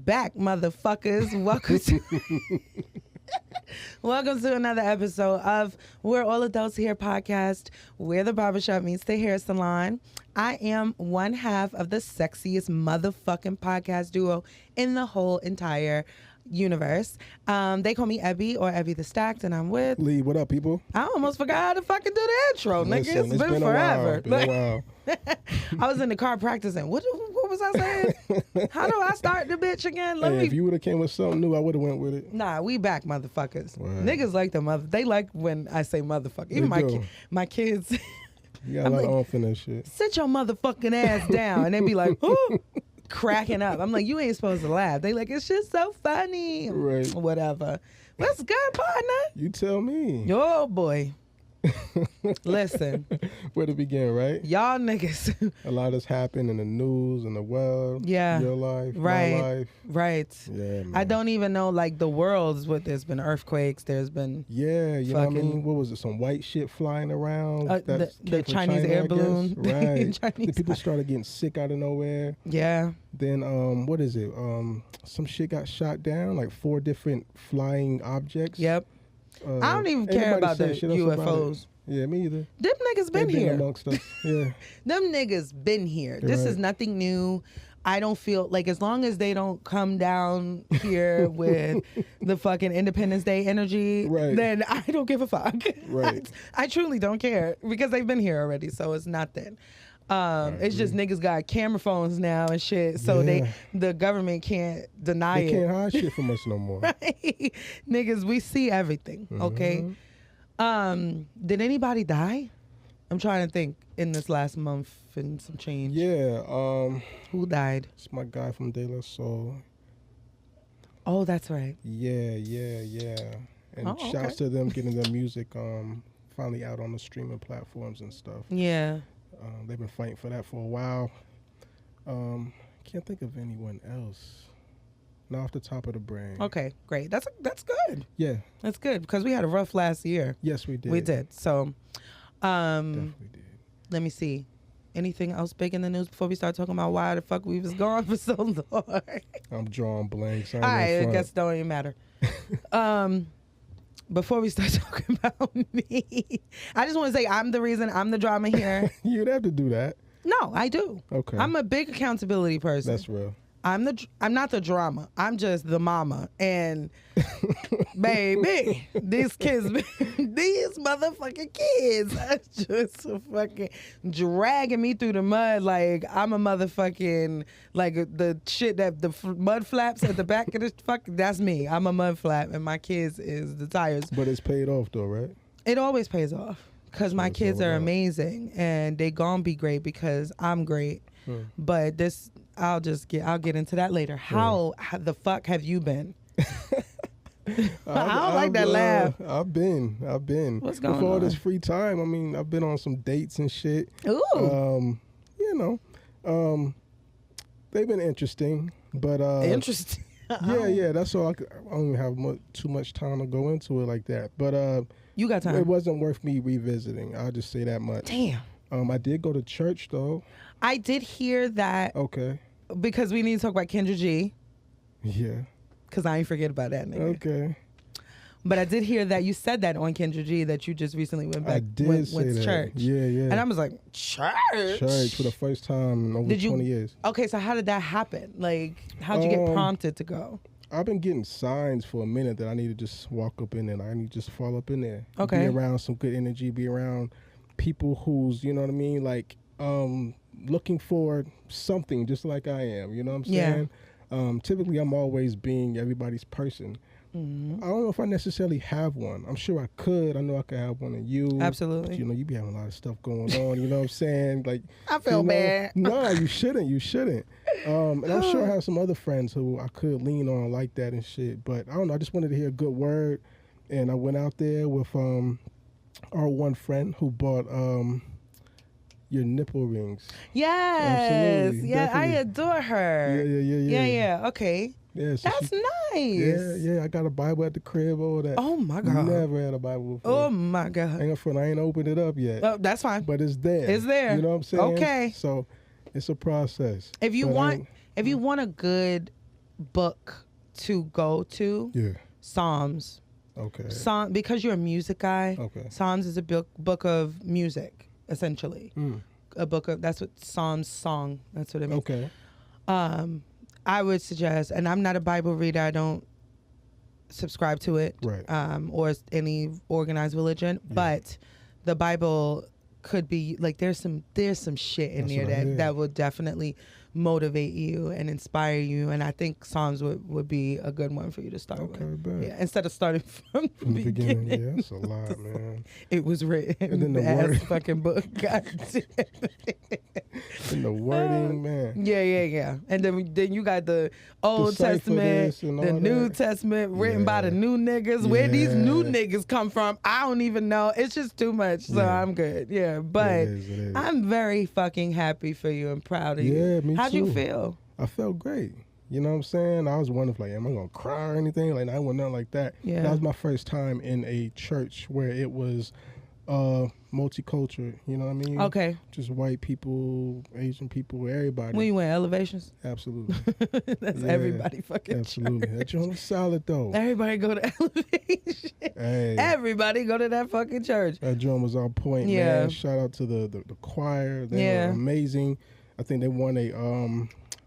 back, motherfuckers. Welcome to another episode of We're All Adults Here podcast, where the barbershop meets the hair salon. I am one half of the sexiest motherfucking podcast duo in the whole entire universe. They call me Ebby or Ebby the Stacked, and I'm with Lee. What up, people? I almost forgot how to fucking do the intro, nigga. Listen, It's been forever. Been a while. I was in the car practicing. What was I saying? How do I start the bitch again? If you would have came with something new, I would have went with it. Nah, we back, motherfuckers. Right. Niggas like the mother. They like when I say motherfucker. Even my kids. You got a lot of off in that shit. Sit your motherfucking ass down, and they be like, ooh, cracking up. I'm like, you ain't supposed to laugh. They like, it's just so funny. Right. Whatever. What's good, partner? You tell me. Oh boy. Listen. Where to begin, right? Y'all niggas. A lot has happened in the news, in the world. Yeah. Your life, right. my life. Right. Yeah, man. I don't even know, like, the world's what there's been earthquakes. There's been. Yeah, you know what I mean? What was it? Some white shit flying around. The Chinese China, air balloon. Right. The people started getting sick out of nowhere. Yeah. Then, what is it? Some shit got shot down, like 4 different flying objects. Yep. I don't even care about the UFOs. Yeah, me either. Them niggas been here. Amongst us. Yeah. Them niggas been here. This is nothing new. I don't feel like, as long as they don't come down here with the fucking Independence Day energy, then I don't give a fuck. Right. I truly don't care, because they've been here already, so it's nothing. It's just niggas got camera phones now and shit, so the government can't deny it. They can't hide shit from us no more. Right? Niggas, we see everything, okay? Did anybody die? I'm trying to think in this last month and some change. Yeah. Who died? It's my guy from De La Soul. Oh, that's right. Yeah. And shouts to them getting their music finally out on the streaming platforms and stuff. Yeah. They've been fighting for that for a while. Can't think of anyone else. Not off the top of the brain. Okay, great. That's good. Yeah. That's good, because we had a rough last year. Yes, we did. We did. So, definitely did. Let me see. Anything else big in the news before we start talking about why the fuck we was gone for so long? I'm drawing blanks. All right, I guess it don't even matter. Before we start talking about me, I just want to say I'm the reason, I'm the drama here. You'd have to do that. No, I do. Okay. I'm a big accountability person. That's real. I'm not the drama. I'm just the mama. And baby, these kids, these motherfucking kids are just fucking dragging me through the mud like I'm a motherfucking, like the shit that the mud flaps at the back of the that's me. I'm a mud flap, and my kids is the tires. But it's paid off though, right? It always pays off, because my kids are amazing, and they gonna be great because I'm great. But this, I'll get into that later. How the fuck have you been? I don't like that laugh. I've been. What's going on? Before this free time, I mean, I've been on some dates and shit. Ooh. They've been interesting, but interesting. Yeah. That's all. I don't even have too much time to go into it like that. But you got time. It wasn't worth me revisiting. I'll just say that much. Damn. I did go to church though. I did hear that. Okay. Because we need to talk about Kendra G. Yeah. Because I ain't forget about that nigga. Okay. But I did hear that you said that on Kendra G, that you just recently went back. I did went say to that. church. Yeah. And I was like, church for the first time in over 20 years. Okay, so how did that happen? Like, how'd you get prompted to go? I've been getting signs for a minute that I need to just walk up in there. I need to just fall up in there. Okay. Be around some good energy. Be around people who's, you know what I mean, like looking for something just like I am. You know what I'm saying? Yeah. Typically, I'm always being everybody's person. Mm-hmm. I don't know if I necessarily have one. I'm sure I could. I know I could have one in you. Absolutely. But, you be having a lot of stuff going on. You know what I'm saying? Like, I feel bad. No, you shouldn't. And I'm sure I have some other friends who I could lean on like that and shit. But I don't know. I just wanted to hear a good word. And I went out there with our one friend who bought your nipple rings. Yes. Absolutely. Yeah, Definitely. I adore her. Yeah. Okay. Yeah, so that's nice. Yeah. I got a Bible at the crib, all that. Oh my God. Never had a Bible before. Oh my God. I ain't opened it up yet. Oh, that's fine. But it's there. It's there. You know what I'm saying? Okay. So it's a process. If you want a good book to go to, Yeah. Psalms. Okay. Because you're a music guy. Okay. Psalms is a book of music, essentially. A book of, that's what Psalms song. That's what it means. Okay. I would suggest, and I'm not a Bible reader. I don't subscribe to it, Right. Or any organized religion. Yeah. But the Bible could be like, there's some shit in That's there that will definitely motivate you and inspire you. And I think Psalms would be a good one for you to start with. Okay, bet. Yeah, instead of starting from the beginning. Yeah, that's a lot, man. It was written. And then the ass word. fucking book. God damn. And the wording, man. Yeah. And then you got the Old Decipher Testament, this and the all New that. Testament, written by the Yeah. new niggas. Where these new Yeah. niggas come from, I don't even know. It's just too much. So Yeah. I'm good. Yeah, but It is. I'm very fucking happy for you and proud of you. Yeah, me How'd too. you feel? I felt great. You know what I'm saying? I was wondering, like, am I going to cry or anything? Like, I wasn't nothing like that. Yeah. That was my first time in a church where it was multicultural. You know what I mean? Okay. Just white people, Asian people, everybody. When you went Elevations? Absolutely. That's Yeah, everybody fucking Absolutely. church. That joint was solid, though. Everybody go to Elevation. Hey. Everybody go to that fucking church. That drum was on point, Yeah. man. Shout out to the choir. They Yeah. were amazing. I think they won a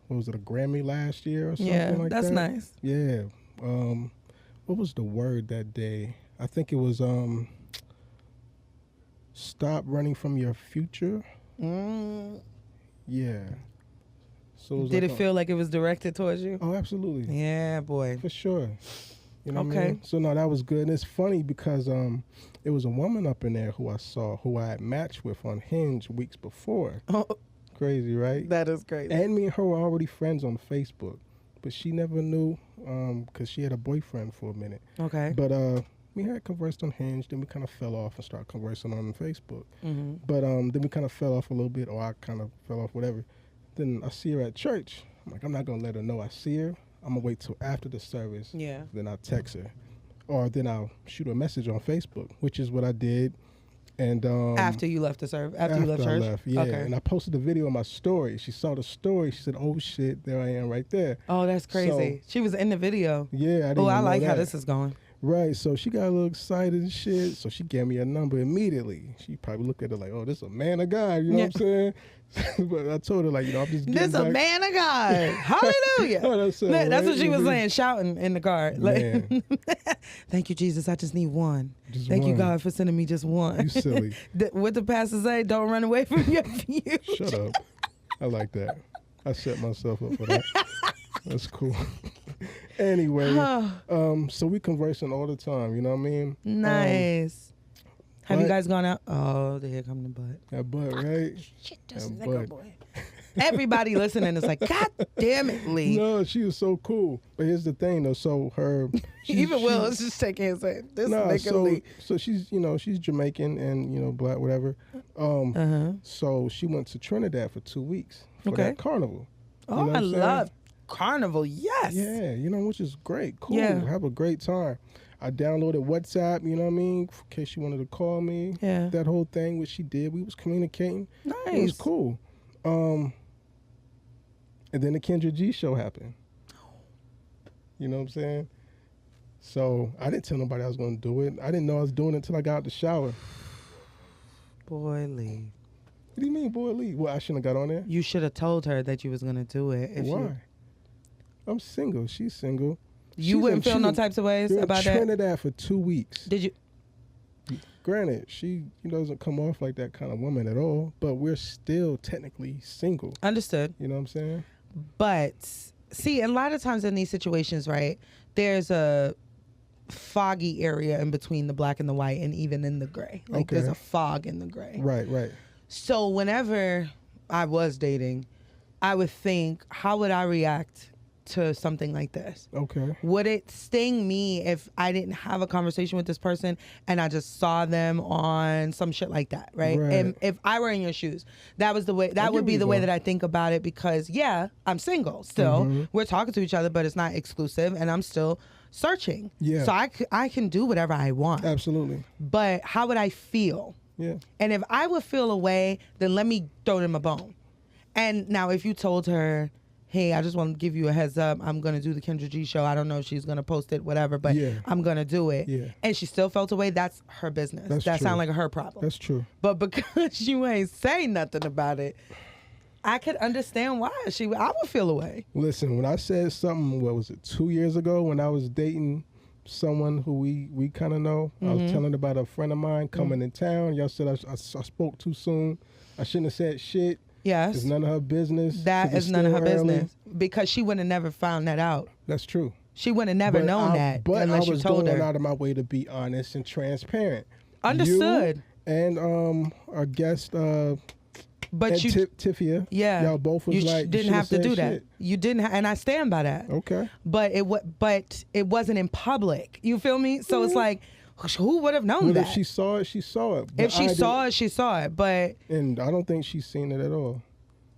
what was it, a Grammy last year or something Yeah, like that's that. nice. Yeah. What was the word that day? I think it was stop running from your future. Yeah. So it was Did like it feel like it was directed towards you? Oh, absolutely. Yeah, boy. For sure. You know what I Okay. mean? So no, that was good. And it's funny because it was a woman up in there who I saw who I had matched with on Hinge weeks before. Oh, Crazy, right? that is crazy. And me and her were already friends on Facebook. But she never knew because she had a boyfriend for a minute. Okay. But we had conversed on Hinge, then we kind of fell off and started conversing on Facebook. Mm-hmm. But then we kind of fell off a little bit, or I kind of fell off, whatever. Then I see her at church. I'm like, I'm not going to let her know I see her. I'm going to wait till after the service. Yeah. Then I'll text her. Or then I'll shoot her a message on Facebook, which is what I did. And After you left the service? After you left church? I left, yeah. Okay. And I posted the video on my story. She saw the story. She said, oh, shit, there I am right there. Oh, that's crazy. She was in the video. Yeah, I didn't Oh, I even like know how that. this is going. Right, so she got a little excited and shit. So she gave me a number immediately. She probably looked at it like, oh, this a man of God, you know what I'm saying? But I told her, like, you know, I'm just getting This a back. man of God. Hallelujah. Oh, that's Look, that's right. what she was Mhm. saying, shouting in the car. Like, Man. thank you, Jesus. I just need one. Just Thank you, one. God, for sending me just one. You silly. What the pastor say? Don't run away from your future. Shut up. I like that. I set myself up for that. That's cool. Anyway, so we conversing all the time, you know what I mean? Nice. Have you but- guys gone out? Oh, here come the butt. That butt, right? Shit, this That nigga butt. boy. Everybody listening is like, God damn it, Lee. No, she was so cool. But here's the thing, though. So her... Even Will is just shaking his head. This Nah, nigga Lee. so she's, you know, she's Jamaican and, you know, black, whatever. So she went to Trinidad for 2 weeks for Okay. that carnival. You Oh, know what I I'm saying? love Carnival. Yes. Yeah, you know, which is great. Cool. Yeah. Have a great time. I downloaded WhatsApp, you know what I mean, in case she wanted to call me. Yeah. That whole thing, which she did, we was communicating. Nice. It was cool. And then the Kendra G show happened. You know what I'm saying? So I didn't tell nobody I was going to do it. I didn't know I was doing it until I got out the shower. Boy, Lee. What do you mean, boy, Lee? Well, I shouldn't have got on there. You should have told her that you was going to do it. If Why? I'm single. She's single. You wouldn't feel no types of ways You're in about that? Trinidad for 2 weeks. Did you? Granted, she doesn't come off like that kind of woman at all, but we're still technically single. Understood. You know what I'm saying? But see, a lot of times in these situations, right, there's a foggy area in between the black and the white and even in the gray. Like there's Okay. a fog in the gray. Right. So whenever I was dating, I would think, how would I react to something like this? Okay. Would it sting me if I didn't have a conversation with this person and I just saw them on some shit like that, right? Right. And if I were in your shoes, that was the way. That would get be where the you're way going. that I think about it because, yeah, I'm single still. Mm-hmm. We're talking to each other, but it's not exclusive, and I'm still searching. Yeah. So I can do whatever I want. Absolutely. But how would I feel? Yeah. And if I would feel a way, then let me throw them a bone. And now if you told her, hey, I just want to give you a heads up. I'm going to do the Kendra G show. I don't know if she's going to post it, whatever, but I'm going to do it. Yeah. And she still felt away. That's her business. That sounds like her problem. That's true. But because you ain't say nothing about it, I could understand why I would feel away. Listen, when I said something, what was it, 2 years ago when I was dating someone who we kind of know, I was telling about a friend of mine coming in town. Y'all said I spoke too soon. I shouldn't have said shit. Yes. It's none of her business. That is none of her business. Because she would have never found that out. That's true. She would have never known that unless you told her. But I was going out of my way to be honest and transparent. Understood. You and our guest, but and you, Tifia, y'all both was you like, didn't have to do that. Shit. You didn't, and I stand by that. Okay. But it wasn't in public. You feel me? So it's like, who would have known that? If she saw it, she saw it. If she saw it, she saw it. But and I don't think she's seen it at all.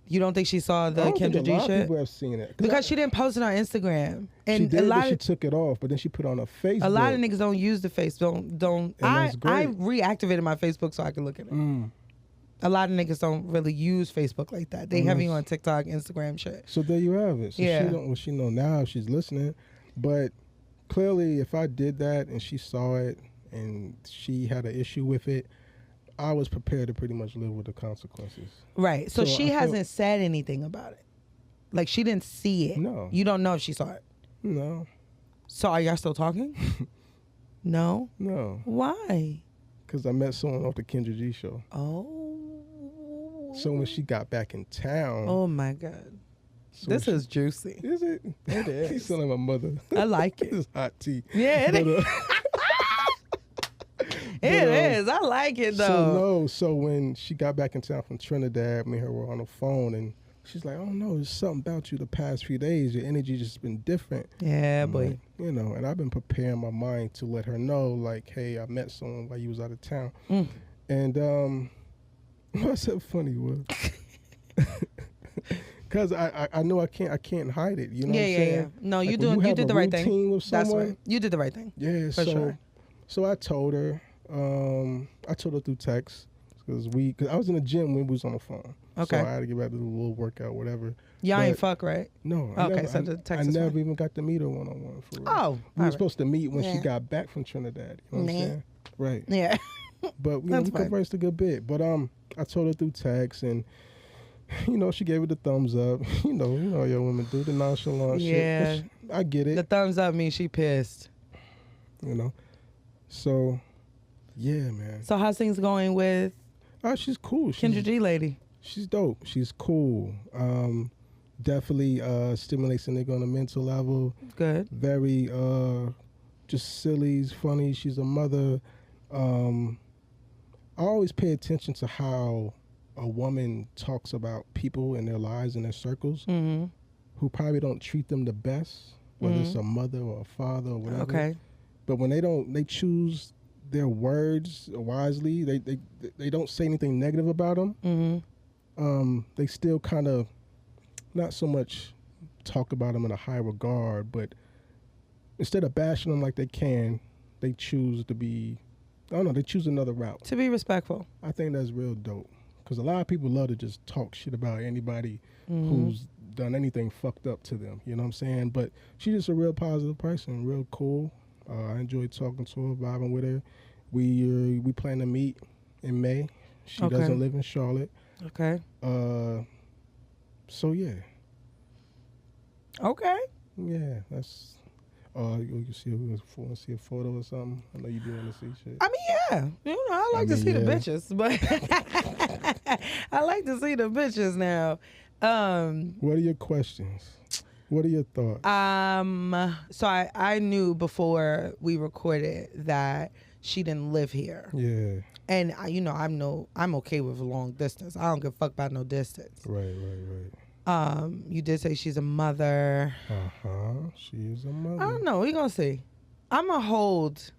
You don't think she saw the Kendra G shit? A lot of people have seen it because she didn't post it on Instagram. And she did, but she took it off. But then she put it on her Facebook. A lot of niggas don't use the face. Don't. I reactivated my Facebook so I could look at it. A lot of niggas don't really use Facebook like that. They heavy on TikTok, Instagram shit. So there you have it. So she know now if she's listening. But clearly, if I did that and she saw it and she had an issue with it, I was prepared to pretty much live with the consequences. Right. So she hasn't said anything about it. Like she didn't see it. No. You don't know if she saw it. No. So are y'all still talking? No. No. Why? Because I met someone off the Kendra G show. Oh. So when she got back in town. Oh my God. So this is juicy. Is it? It is. He's sounding like my mother. I like it. It's hot tea. Yeah, it is. It is. I like it though. So when she got back in town from Trinidad, me and her were on the phone and she's like, "Oh no, there's something about you the past few days. Your energy just been different." Yeah, boy. Like, and I've been preparing my mind to let her know, like, "Hey, I met someone while you was out of town." And what's so funny was, because I know I can't hide it. You know what I'm saying? Yeah. No, like you did the right thing. That's right. You did the right thing. Yeah. For sure. So I told her. I told her through text because I was in the gym when we was on the phone. Okay. So I had to get back to the little workout, whatever. Y'all ain't fuck, right? No. I never even got to meet her one-on-one for real. Oh. We were supposed to meet when she got back from Trinidad. You know what I'm saying? Right. Yeah. But we conversed a good bit. But I told her through text and she gave it the thumbs up. You know your women do the nonchalant shit. Yeah. I get it. The thumbs up means she pissed. So yeah, man. So how's things going with she's cool. Kendra G lady? She's dope. She's cool. Definitely stimulates a nigga on a mental level. Good. Very just silly, funny. She's a mother. I always pay attention to how a woman talks about people in their lives and their circles who probably don't treat them the best, whether it's a mother or a father or whatever. Okay. But when they choose their words wisely, they don't say anything negative about them. They still kind of not so much talk about them in a high regard, but instead of bashing them like they choose to be, I don't know, they choose another route. To be respectful. I think that's real dope. Because a lot of people love to just talk shit about anybody who's done anything fucked up to them. You know what I'm saying? But she's just a real positive person, real cool. I enjoyed talking to her, vibing with her. We plan to meet in May. She doesn't live in Charlotte. Okay. So yeah. Okay. Yeah, that's. You can see a photo or something. I know you do want to see shit. I mean, yeah. I like to see the bitches, but I like to see the bitches now. What are your questions? What are your thoughts? So I knew before we recorded that she didn't live here. Yeah. And I'm okay with long distance. I don't give a fuck about no distance. Right. You did say she's a mother. She is a mother. I don't know. We gonna see. I'm gonna hold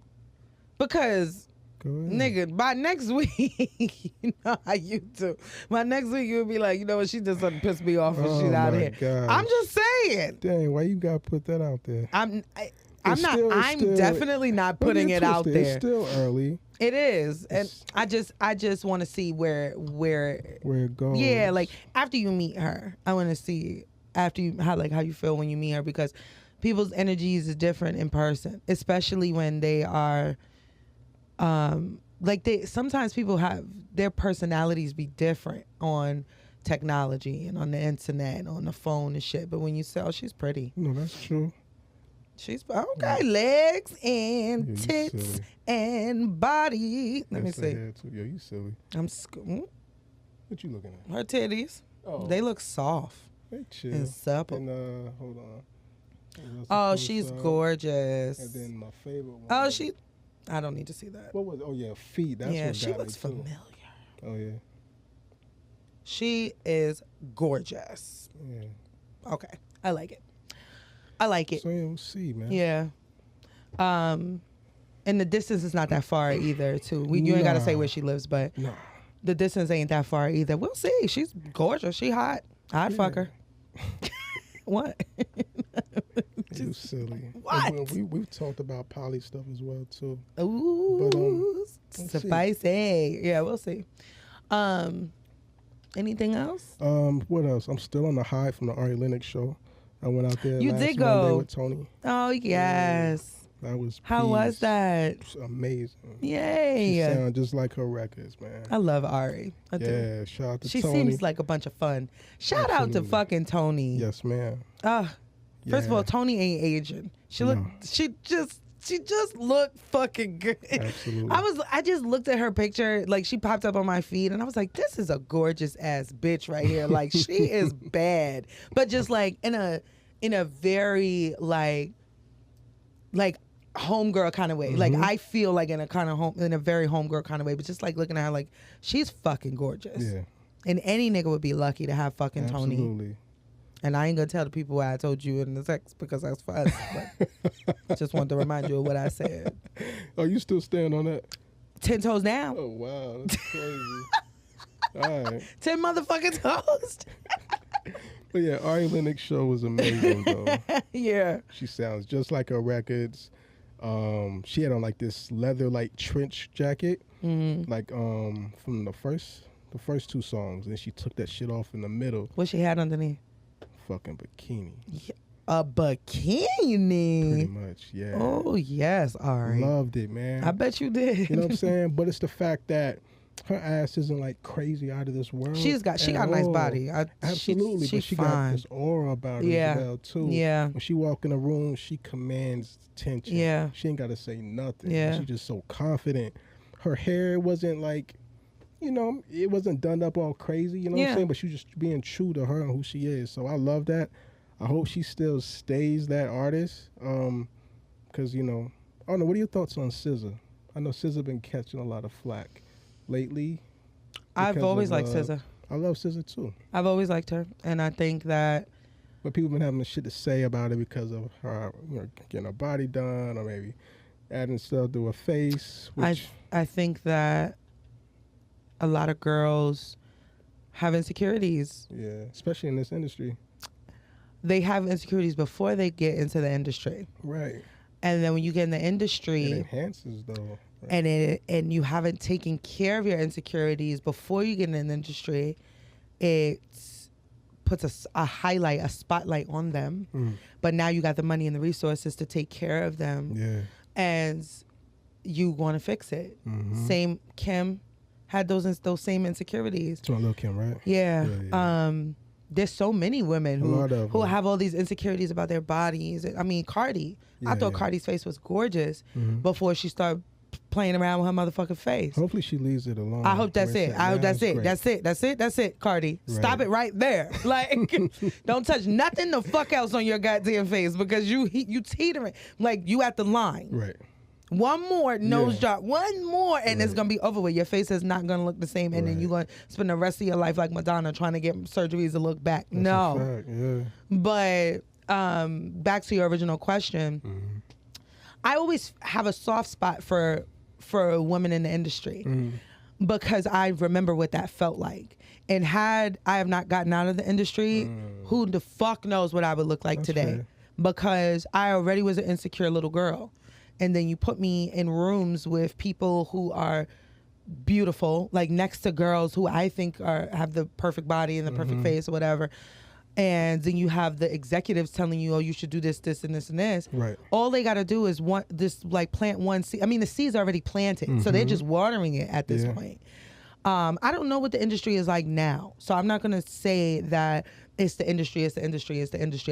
because nigga, by next week, you know how you do. By next week, you'll be like, you know what? She just doesn't piss me off when she's out here. Gosh. I'm just saying. Dang, why you gotta put that out there? I'm definitely not putting it out there. It's still early. It is, and I just want to see where it goes. Yeah, like after you meet her, I want to see after you how you feel when you meet her, because people's energies is different in person, especially when they are sometimes people have their personalities be different on technology and on the internet and on the phone and shit. But when you say, oh, she's pretty. No, that's true. She's okay. Legs and tits silly. And body. Let me see. Yo, you silly. What you looking at? Her titties. Oh. They look soft. They chill. And supple. And hold on. Oh, she's gorgeous. And then my favorite one. Oh, I don't need to see that. What was it? Oh, yeah, feet. That's what she got looks me, too. familiar. Oh, yeah. She is gorgeous. Yeah. Okay. I like it. So, yeah, we'll see, man. Yeah. And the distance is not that far either, too. You ain't got to say where she lives, but the distance ain't that far either. We'll see. She's gorgeous. She hot. I'd fuck her. What? You silly. What? We've talked about poly stuff as well, too. Ooh, But, spicy. Yeah, we'll see. Anything else? What else? I'm still on the high from the Ari Lennox show. I went out there You last did Monday go with Tony. Oh, yes. That was How was that? It was amazing. Yay. She sounded just like her records, man. I love Ari. I do. Yeah, shout out to She Tony. seems like a bunch of fun. Shout out to fucking Tony. Yes, ma'am. First of all, Tony ain't Asian. She just looked fucking good. Absolutely. I just looked at her picture, like she popped up on my feed, and I was like, this is a gorgeous ass bitch right here. Like she is bad, but just like in a very like homegirl kind of way. Like I feel like in a very homegirl kind of way, but just like looking at her, like she's fucking gorgeous. Yeah. And any nigga would be lucky to have fucking Tony. Absolutely. And I ain't gonna tell the people why I told you in the text because that's for us. But just wanted to remind you of what I said. Oh, you still stand on that? 10 toes down. Oh, wow. That's crazy. All right. 10 motherfucking toes. But yeah, Ari Lennox show was amazing, though. Yeah. She sounds just like her records. She had on like this leather like trench jacket, like from the first two songs, and she took that shit off in the middle. What she had underneath? Fucking bikini. Yeah, a bikini. Pretty much, yeah. Oh yes, Ari. Loved it, man. I bet you did. You know what I'm saying? But it's the fact that her ass isn't like crazy out of this world. She got a nice body. Absolutely, but she got this aura about her as well too. Yeah. When she walk in a room, she commands attention. Yeah. She ain't got to say nothing. Yeah. She's just so confident. Her hair wasn't like, it wasn't done up all crazy. You know what I'm saying? But she was just being true to her and who she is. So I love that. I hope she still stays that artist. Because I don't know. What are your thoughts on SZA? I know SZA been catching a lot of flack lately. I've always liked SZA. I love SZA too. I've always liked her, and I think that. But people been having the shit to say about it because of her, getting her body done, or maybe adding stuff to her face. Which I think that a lot of girls have insecurities. Yeah, especially in this industry. They have insecurities before they get into the industry. Right. And then when you get in the industry, it enhances though. Right? And you haven't taken care of your insecurities before you get in the industry, it puts a spotlight on them. But now you got the money and the resources to take care of them. Yeah. And you want to fix it. Same Kim had those same insecurities. It's my little Kim, right? Yeah. There's so many women who have all these insecurities about their bodies. I mean, Cardi. I thought Cardi's face was gorgeous before she started playing around with her motherfucking face. Hopefully she leaves it alone. I hope that's it. I hope that's it. That's it, Cardi. Right. Stop it right there. Like, don't touch nothing the fuck else on your goddamn face because you teetering. Like, you at the line. Right. One more nose drop, one more, and it's gonna be over with. Your face is not gonna look the same, and then you're gonna spend the rest of your life like Madonna trying to get surgeries to look back. That's no, a fact, yeah. But back to your original question, I always have a soft spot for women in the industry because I remember what that felt like. And had I have not gotten out of the industry, who the fuck knows what I would look like That's today? fair. Because I already was an insecure little girl. And then you put me in rooms with people who are beautiful, like next to girls who I think have the perfect body and the perfect face or whatever. and then you have the executives telling you, oh, you should do this, this, and this, and this. Right. All they got to do is plant one seed. I mean, the seed's already planted, so they're just watering it at this point. I don't know what the industry is like now, so I'm not going to say that it's the industry.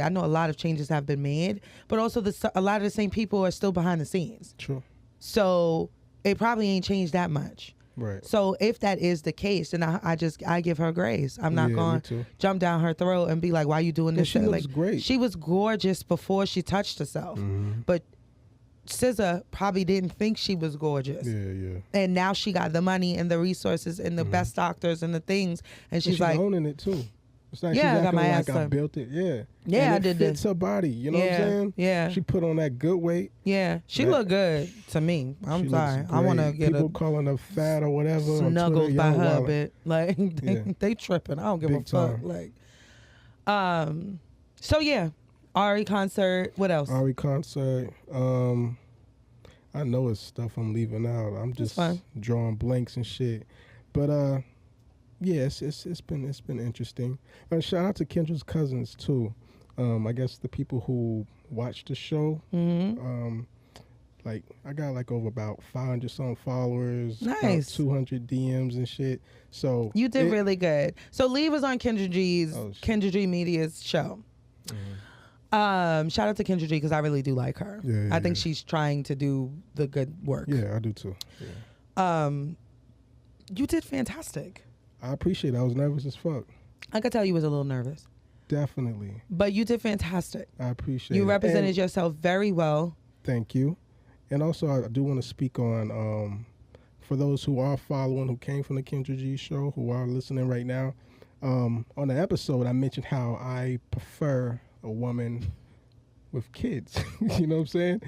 I know a lot of changes have been made, but also a lot of the same people are still behind the scenes. True. So it probably ain't changed that much. Right. So if that is the case, then I give her grace. I'm not going to jump down her throat and be like, why are you doing this She shit? looks Like, great. She was gorgeous before she touched herself. But SZA probably didn't think she was gorgeous. Yeah. And now she got the money and the resources and the best doctors and the things. And she's like, owning it too. It's like yeah, she's I got my ass like I done. built it. Yeah. Yeah, and I it did fits this. her body. You know what I'm saying? Yeah. She put on that good weight. Yeah. She looked good to me. I'm She sorry. looks I want to great. get people calling her fat or whatever. snuggles by her a bit. bit. Like they tripping. I don't give Big a fuck. time. Like, so yeah, Ari concert. What else? Ari concert. I know it's stuff I'm leaving out. I'm just drawing blanks and shit. But yeah, it's been interesting. Shout out to Kendra's cousins too. I guess the people who watched the show. Like I got like over about 500 some followers. Nice. About 200 DMs and shit. So You did really good. So Lee was on Kendra G Media's show. Shout out to Kendra G because I really do like her. Yeah, I think she's trying to do the good work. Yeah, I do too. Yeah. You did fantastic. I appreciate it. I was nervous as fuck. I could tell you was a little nervous. Definitely. But you did fantastic. I appreciate it. You represented yourself very well. Thank you. And also, I do want to speak on, for those who are following, who came from the Kendra G show, who are listening right now, on the episode, I mentioned how I prefer a woman with kids. You know what I'm saying?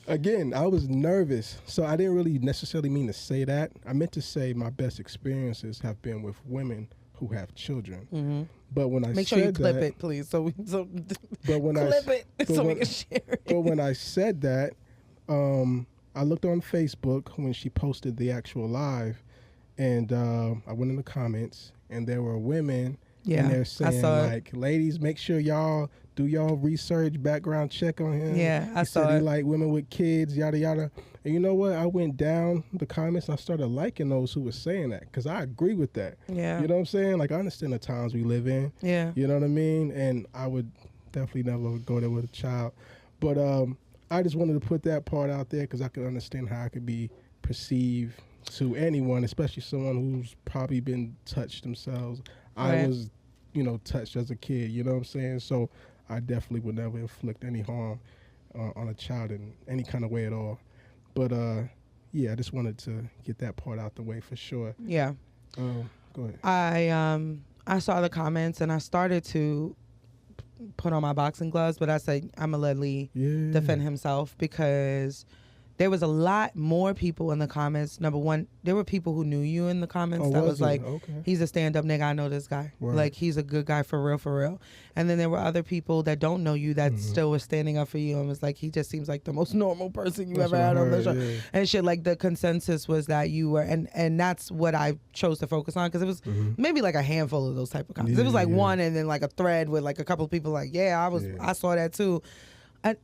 Again, I was nervous, so I didn't really necessarily mean to say that. I meant to say my best experiences have been with women who have children. But when I Make sure you clip it, please. So we can share it. But when I said that, I looked on Facebook when she posted the actual live, and I went in the comments, and there were women. Yeah, and they're saying, I saw like, ladies, make sure y'all do y'all research, background check on him. Yeah, I saw said it. He like women with kids, yada, yada. And you know what? I went down the comments and I started liking those who were saying that because I agree with that. Yeah. You know what I'm saying? Like, I understand the times we live in. Yeah. You know what I mean? And I would definitely never go there with a child. But I just wanted to put that part out there because I could understand how it could be perceived to anyone, especially someone who's probably been touched themselves. Right. I was, touched as a kid, you know what I'm saying? So I definitely would never inflict any harm on a child in any kind of way at all. But yeah, I just wanted to get that part out the way for sure. Yeah. Go ahead. I saw the comments and I started to put on my boxing gloves, but I said I'm gonna let Lee defend himself because there was a lot more people in the comments. Number one, there were people who knew you in the comments that was like, he's a stand-up nigga, I know this guy. Right. Like, he's a good guy for real. And then there were other people that don't know you that still was standing up for you and was like, he just seems like the most normal person you ever had on the show. Yeah. And shit, like, the consensus was that you were, and that's what I chose to focus on because it was maybe like a handful of those type of comments. It was like one and then like a thread with like a couple of people like, I saw that too. And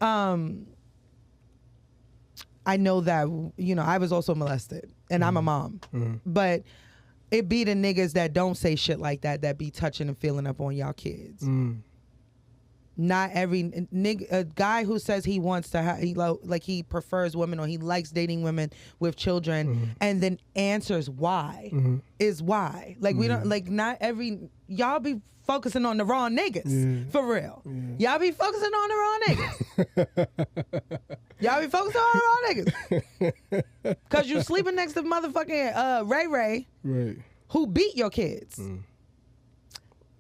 I know that, I was also molested and I'm a mom, but it be the niggas that don't say shit like that be touching and feeling up on y'all kids. Not every nigga, a guy who says he wants to have, he prefers women or he likes dating women with children and then answers why is why. Like, we don't, like, not every, y'all be focusing on the wrong niggas, for real. Y'all be focusing on the wrong niggas. Y'all be focusing on the wrong niggas. Because you sleeping next to motherfucking Ray Ray, right, who beat your kids.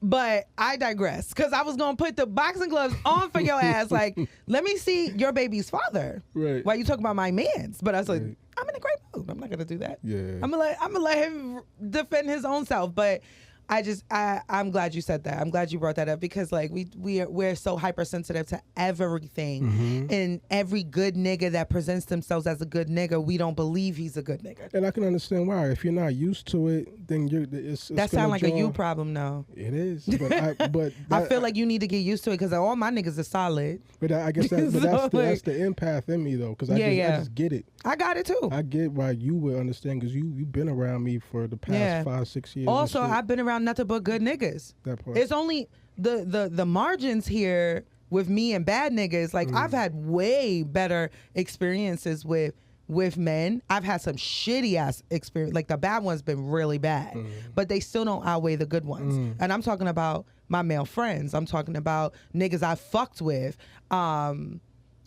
But I digress, because I was going to put the boxing gloves on for your ass. Like, let me see your baby's father. Right. While you talk about my mans. But I was like, I'm in a great mood. I'm not going to do that. Yeah. I'm gonna let him defend his own self. But I'm glad you said that. I'm glad you brought that up because like we're so hypersensitive to everything, and every good nigga that presents themselves as a good nigga, we don't believe he's a good nigga. And I can understand why. If you're not used to it, then it's that sounds like a you problem, though. It is, but I feel like you need to get used to it because all my niggas are solid. But I guess that's the empath in me though, because I just get it. I got it too. I get why you would understand because you've been around me for the past 5-6 years. Also, I've been around nothing but good niggas. That part. It's only the margins here with me and bad niggas. Like I've had way better experiences with men. I've had some shitty ass experience. Like the bad ones been really bad, but they still don't outweigh the good ones. And I'm talking about my male friends. I'm talking about niggas I fucked with. I'm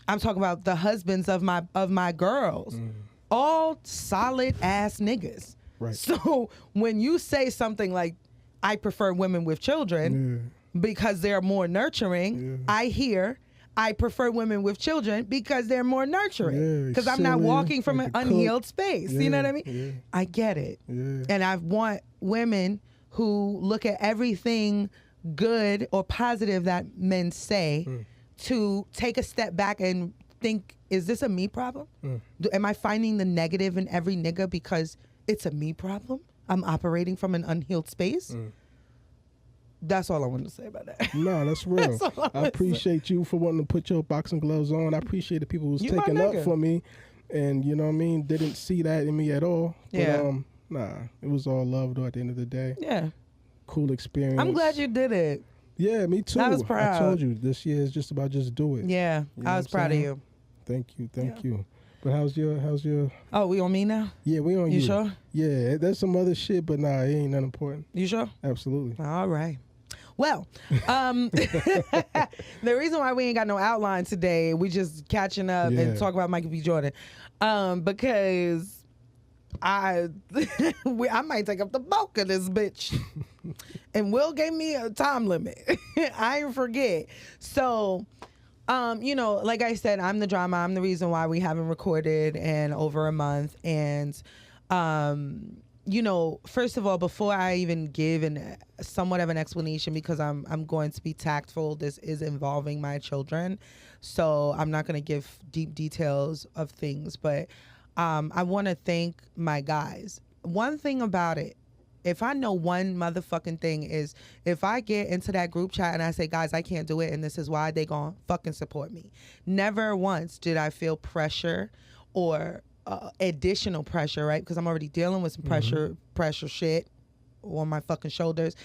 talking about the husbands of my girls. All solid ass niggas. Right. So when you say something like, I prefer women with children because they're more nurturing, I hear, I prefer women with children because they're more nurturing. Because I'm not walking from an unhealed space. You know what I mean? Yeah. I get it. Yeah. And I want women who look at everything good or positive that men say to take a step back and think, is this a me problem? Am I finding the negative in every nigga because it's a me problem? I'm operating from an unhealed space. That's all I wanted to say about that. No, that's real. I appreciate you for wanting to put your boxing gloves on. I appreciate the people who's taking up for me, and you know what I mean, didn't see that in me at all. But, nah, it was all love though at the end of the day. Yeah. Cool experience. I'm glad you did it. Yeah, me too. I was proud. I told you this year is just about just do it. Yeah, you know I was proud of you. Thank you. But how's your? Oh, we on me now? Yeah, we on you. You sure? Yeah, there's some other shit, but nah, it ain't nothing important. You sure? Absolutely. All right. Well, the reason why we ain't got no outline today, we just catching up and talk about Michael B. Jordan, because I might take up the bulk of this bitch, and Will gave me a time limit. I ain't forget. So. Like I said, I'm the drama. I'm the reason why we haven't recorded in over a month. And, first of all, before I even give somewhat of an explanation, because I'm going to be tactful, this is involving my children. So I'm not going to give deep details of things. But I want to thank my guys. One thing about it, if I know one motherfucking thing is if I get into that group chat and I say, guys, I can't do it and this is why, they gonna fucking support me. Never once did I feel pressure or additional pressure, right? Because I'm already dealing with some pressure shit on my fucking shoulders.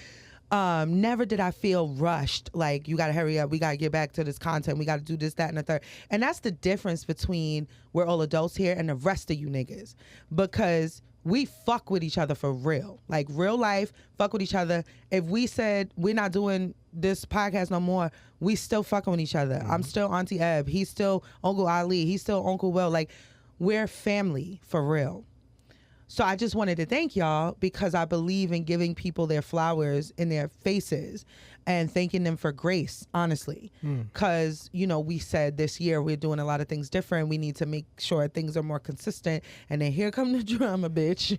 Never did I feel rushed, like, you gotta hurry up, we gotta get back to this content, we gotta do this, that, and the third. And that's the difference between we're all adults here and the rest of you niggas. Because we fuck with each other for real. Like, real life, fuck with each other. If we said we're not doing this podcast no more, we still fucking with each other. I'm still Auntie Eb. He's still Uncle Ali. He's still Uncle Will. Like, we're family for real. So I just wanted to thank y'all because I believe in giving people their flowers in their faces and thanking them for grace, honestly. Because, we said this year we're doing a lot of things different. We need to make sure things are more consistent. And then here come the drama, bitch.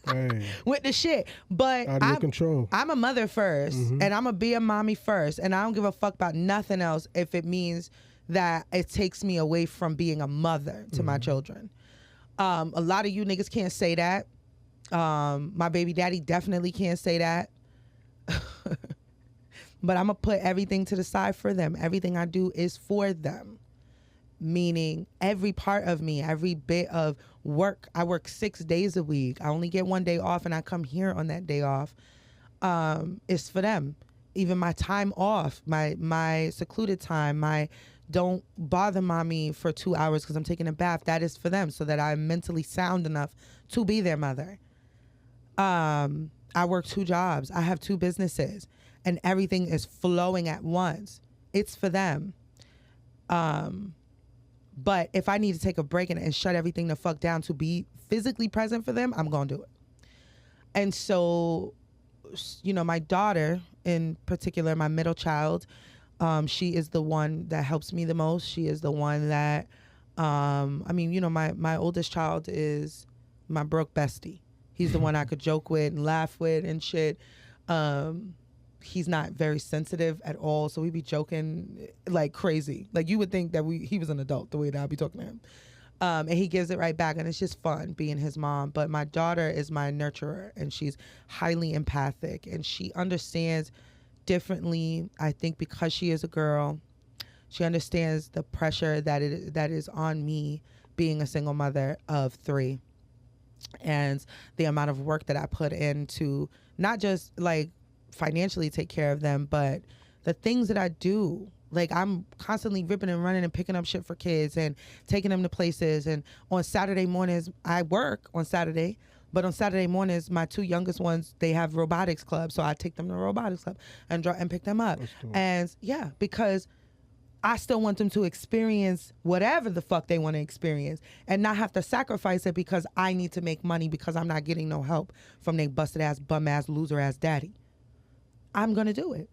Hey. With the shit. But out of your control. I'm a mother first, and I'm going to be a mommy first. And I don't give a fuck about nothing else if it means that it takes me away from being a mother to my children. A lot of you niggas can't say that. My baby daddy definitely can't say that. But I'm going to put everything to the side for them. Everything I do is for them. Meaning every part of me, every bit of work. I work 6 days a week. I only get 1 day off and I come here on that day off. It's for them. Even my time off, my secluded time, my don't bother mommy for 2 hours because I'm taking a bath. That is for them so that I'm mentally sound enough to be their mother. I work 2 jobs. I have 2 businesses and everything is flowing at once. It's for them. But if I need to take a break and shut everything the fuck down to be physically present for them, I'm going to do it. And so, my daughter in particular, my middle child, she is the one that helps me the most. She is the one that, my oldest child is my broke bestie. He's the one I could joke with and laugh with and shit. He's not very sensitive at all, so we be joking like crazy. Like you would think that he was an adult the way that I be talking to him. And he gives it right back, and it's just fun being his mom. But my daughter is my nurturer, and she's highly empathic, and she understands differently. I think because she is a girl, she understands the pressure that is on me being a single mother of 3, and the amount of work that I put into not just like financially take care of them, but the things that I do. Like I'm constantly ripping and running and picking up shit for kids and taking them to places. And on Saturday mornings, I work on Saturday, but on Saturday mornings, my 2 youngest ones, they have robotics club. So I take them to robotics club and pick them up. And yeah, because I still want them to experience whatever the fuck they want to experience and not have to sacrifice it because I need to make money because I'm not getting no help from their busted ass, bum ass, loser ass daddy. I'm going to do it.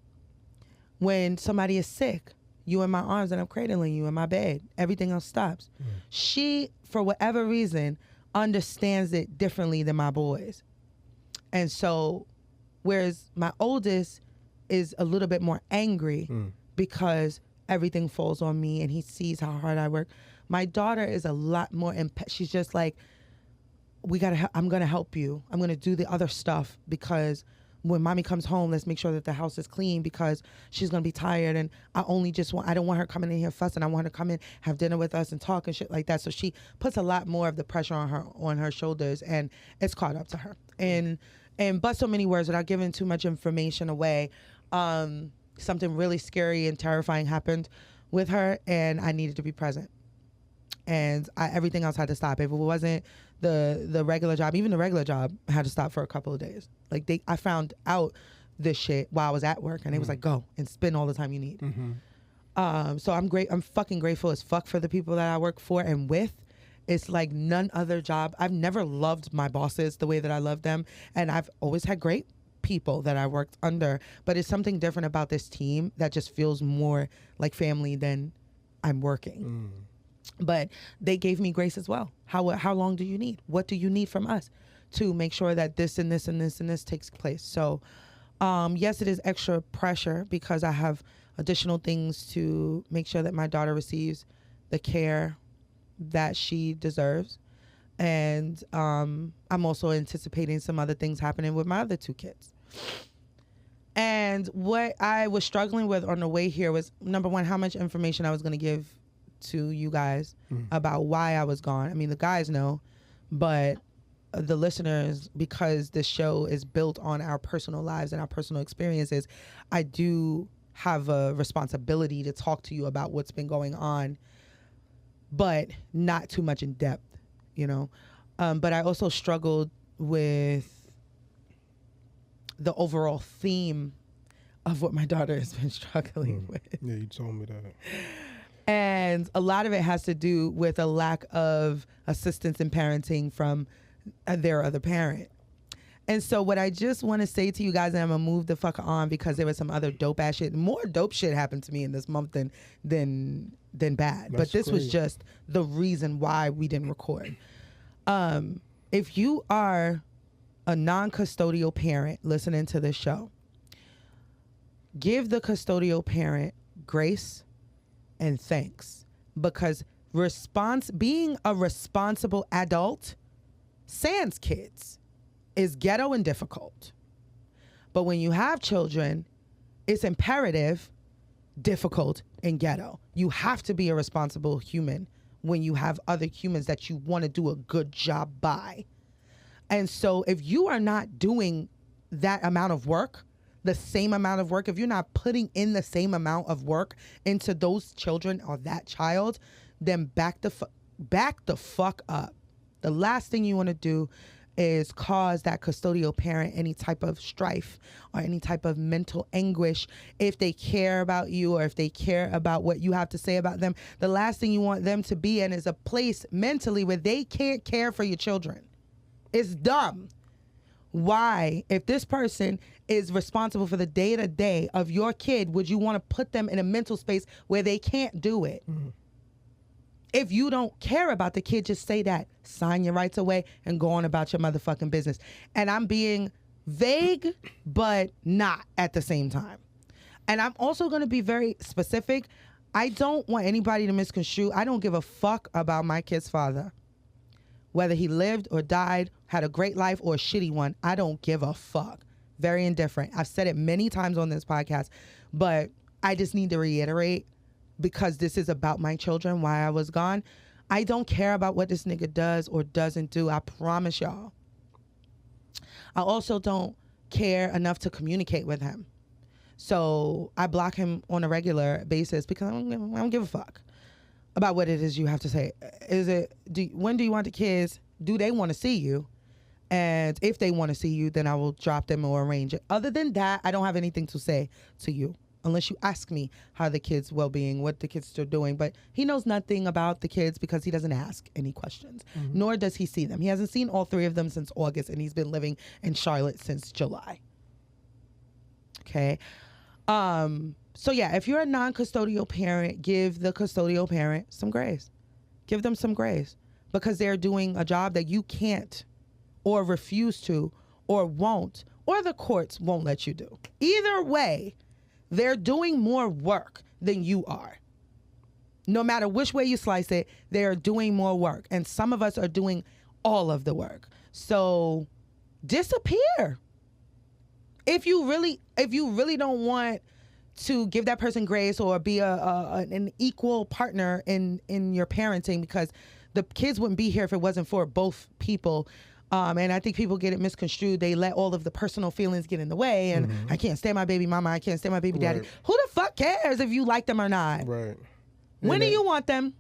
When somebody is sick, you in my arms and I'm cradling you in my bed. Everything else stops. She, for whatever reason, understands it differently than my boys. And so, whereas my oldest is a little bit more angry because everything falls on me and he sees how hard I work. My daughter is a lot more, she's just like, I'm going to help you. I'm going to do the other stuff because when mommy comes home, let's make sure that the house is clean because she's going to be tired. And I don't want her coming in here fussing. I want her to come in, have dinner with us and talk and shit like that. So she puts a lot more of the pressure on her shoulders, and it's caught up to her. And but so many words without giving too much information away. Something really scary and terrifying happened with her, and I needed to be present. And everything else had to stop. If it wasn't the regular job, even the regular job had to stop for a couple of days. Like I found out this shit while I was at work, and they was like, go and spend all the time you need. So I'm fucking grateful as fuck for the people that I work for and with. It's like none other job. I've never loved my bosses the way that I love them, and I've always had great people that I worked under, but it's something different about this team that just feels more like family than I'm working. But they gave me grace as well. How long do you need? What do you need from us to make sure that this and this and this and this takes place? So, yes, it is extra pressure because I have additional things to make sure that my daughter receives the care that she deserves. And I'm also anticipating some other things happening with my other 2 kids. And what I was struggling with on the way here was, number one, how much information I was going to give to you guys about why I was gone. I mean, the guys know, but the listeners, because this show is built on our personal lives and our personal experiences, I do have a responsibility to talk to you about what's been going on, but not too much in depth, you know. But I also struggled with the overall theme of what my daughter has been struggling with. Yeah, you told me that. And a lot of it has to do with a lack of assistance in parenting from their other parent. And so what I just want to say to you guys, and I'm going to move the fuck on because there was some other dope ass shit. More dope shit happened to me in this month than bad. But this was just the reason why we didn't record. If you are a non-custodial parent listening to this show, give the custodial parent grace and thanks, because being a responsible adult sans kids is ghetto and difficult. But when you have children, it's imperative, difficult, and ghetto. You have to be a responsible human when you have other humans that you want to do a good job by. And so if you are not doing that amount of work, the same amount of work, if you're not putting in the same amount of work into those children or that child, then back the fuck up. The last thing you want to do is cause that custodial parent any type of strife or any type of mental anguish. If they care about you or if they care about what you have to say about them, the last thing you want them to be in is a place mentally where they can't care for your children. It's dumb. Why, if this person is responsible for the day-to-day of your kid, would you want to put them in a mental space where they can't do it? If you don't care about the kid, just say that. Sign your rights away and go on about your motherfucking business. And I'm being Vague, but not at the same time. And I'm also going to be very specific. I don't want anybody to misconstrue. I don't give a fuck about my kid's father. Whether he lived or died, had a great life or a shitty one, I don't give a fuck. Very indifferent. I've said it many times on this podcast, but I just need to reiterate, because this is about my children, why I was gone. I don't care about what this nigga does or doesn't do. I promise y'all. I also don't care enough to communicate with him. So I block him on a regular basis because I don't give a fuck about what it is you have to say. When do you want the kids? Do they want to see you? And if they want to see you, then I will drop them or arrange it. Other than that, I don't have anything to say to you unless you ask me how the kids' well-being, what the kids are doing. But he knows nothing about the kids because he doesn't ask any questions, nor does he see them. He hasn't seen all 3 of them since August, and he's been living in Charlotte since July. Okay. So yeah, if you're a non-custodial parent, give the custodial parent some grace. Give them some grace because they're doing a job that you can't or refuse to or won't, or the courts won't let you do. Either way, they're doing more work than you are. No matter which way you slice it, they're doing more work. And some of us are doing all of the work. So disappear. If you really don't want to give that person grace or be an equal partner in your parenting, because the kids wouldn't be here if it wasn't for both people. And I think people get it misconstrued. They let all of the personal feelings get in the way. And I can't stand my baby mama. I can't stand my baby daddy. Right. Who the fuck cares if you like them or not? Right. When do you want them?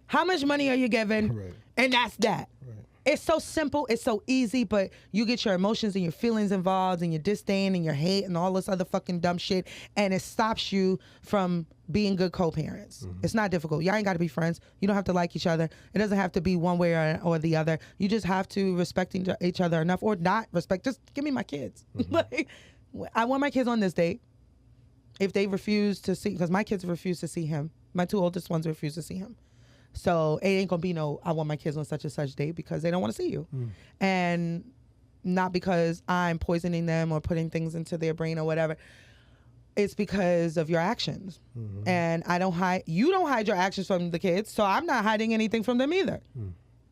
How much money are you giving? Right. And that's that. Right. It's so simple. It's so easy, but you get your emotions and your feelings involved and your disdain and your hate and all this other fucking dumb shit, and it stops you from being good co-parents. It's not difficult. Y'all ain't got to be friends. You don't have to like each other. It doesn't have to be one way or the other. You just have to respect each other enough, or not respect. Just give me my kids. Like, I want my kids on this date. If they refuse to see, because my kids refuse to see him. My 2 oldest ones refuse to see him. So it ain't gonna be no, I want my kids on such and such date, because they don't want to see you. And not because I'm poisoning them or putting things into their brain or whatever. It's because of your actions. And you don't hide your actions from the kids, so I'm not hiding anything from them either.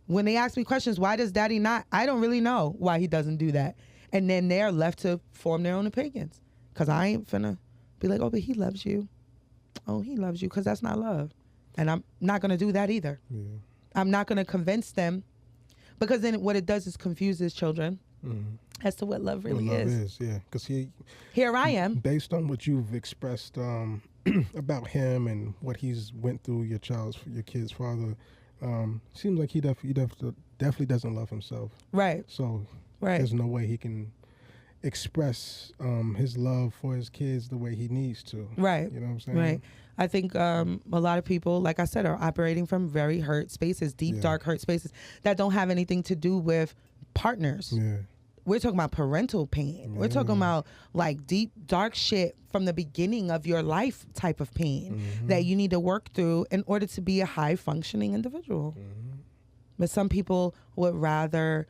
When they ask me questions, why does daddy not? I don't really know why he doesn't do that. And then they're left to form their own opinions. Because I ain't finna be like, oh, but he loves you. Oh, he loves you, because that's not love. And I'm not going to do that either. Yeah. I'm not going to convince them, because then what it does is confuses children as to what love really is. Yeah, because here I am. Based on what you've expressed about him and what he's went through, your kid's father, seems like he definitely doesn't love himself. Right. So there's no way he can express his love for his kids the way he needs to. Right. You know what I'm saying? Right. I think a lot of people, like I said, are operating from very hurt spaces, deep, dark hurt spaces that don't have anything to do with partners. Yeah. We're talking about parental pain. We're talking about like deep, dark shit from the beginning of your life type of pain that you need to work through in order to be a high functioning individual. But some people would rather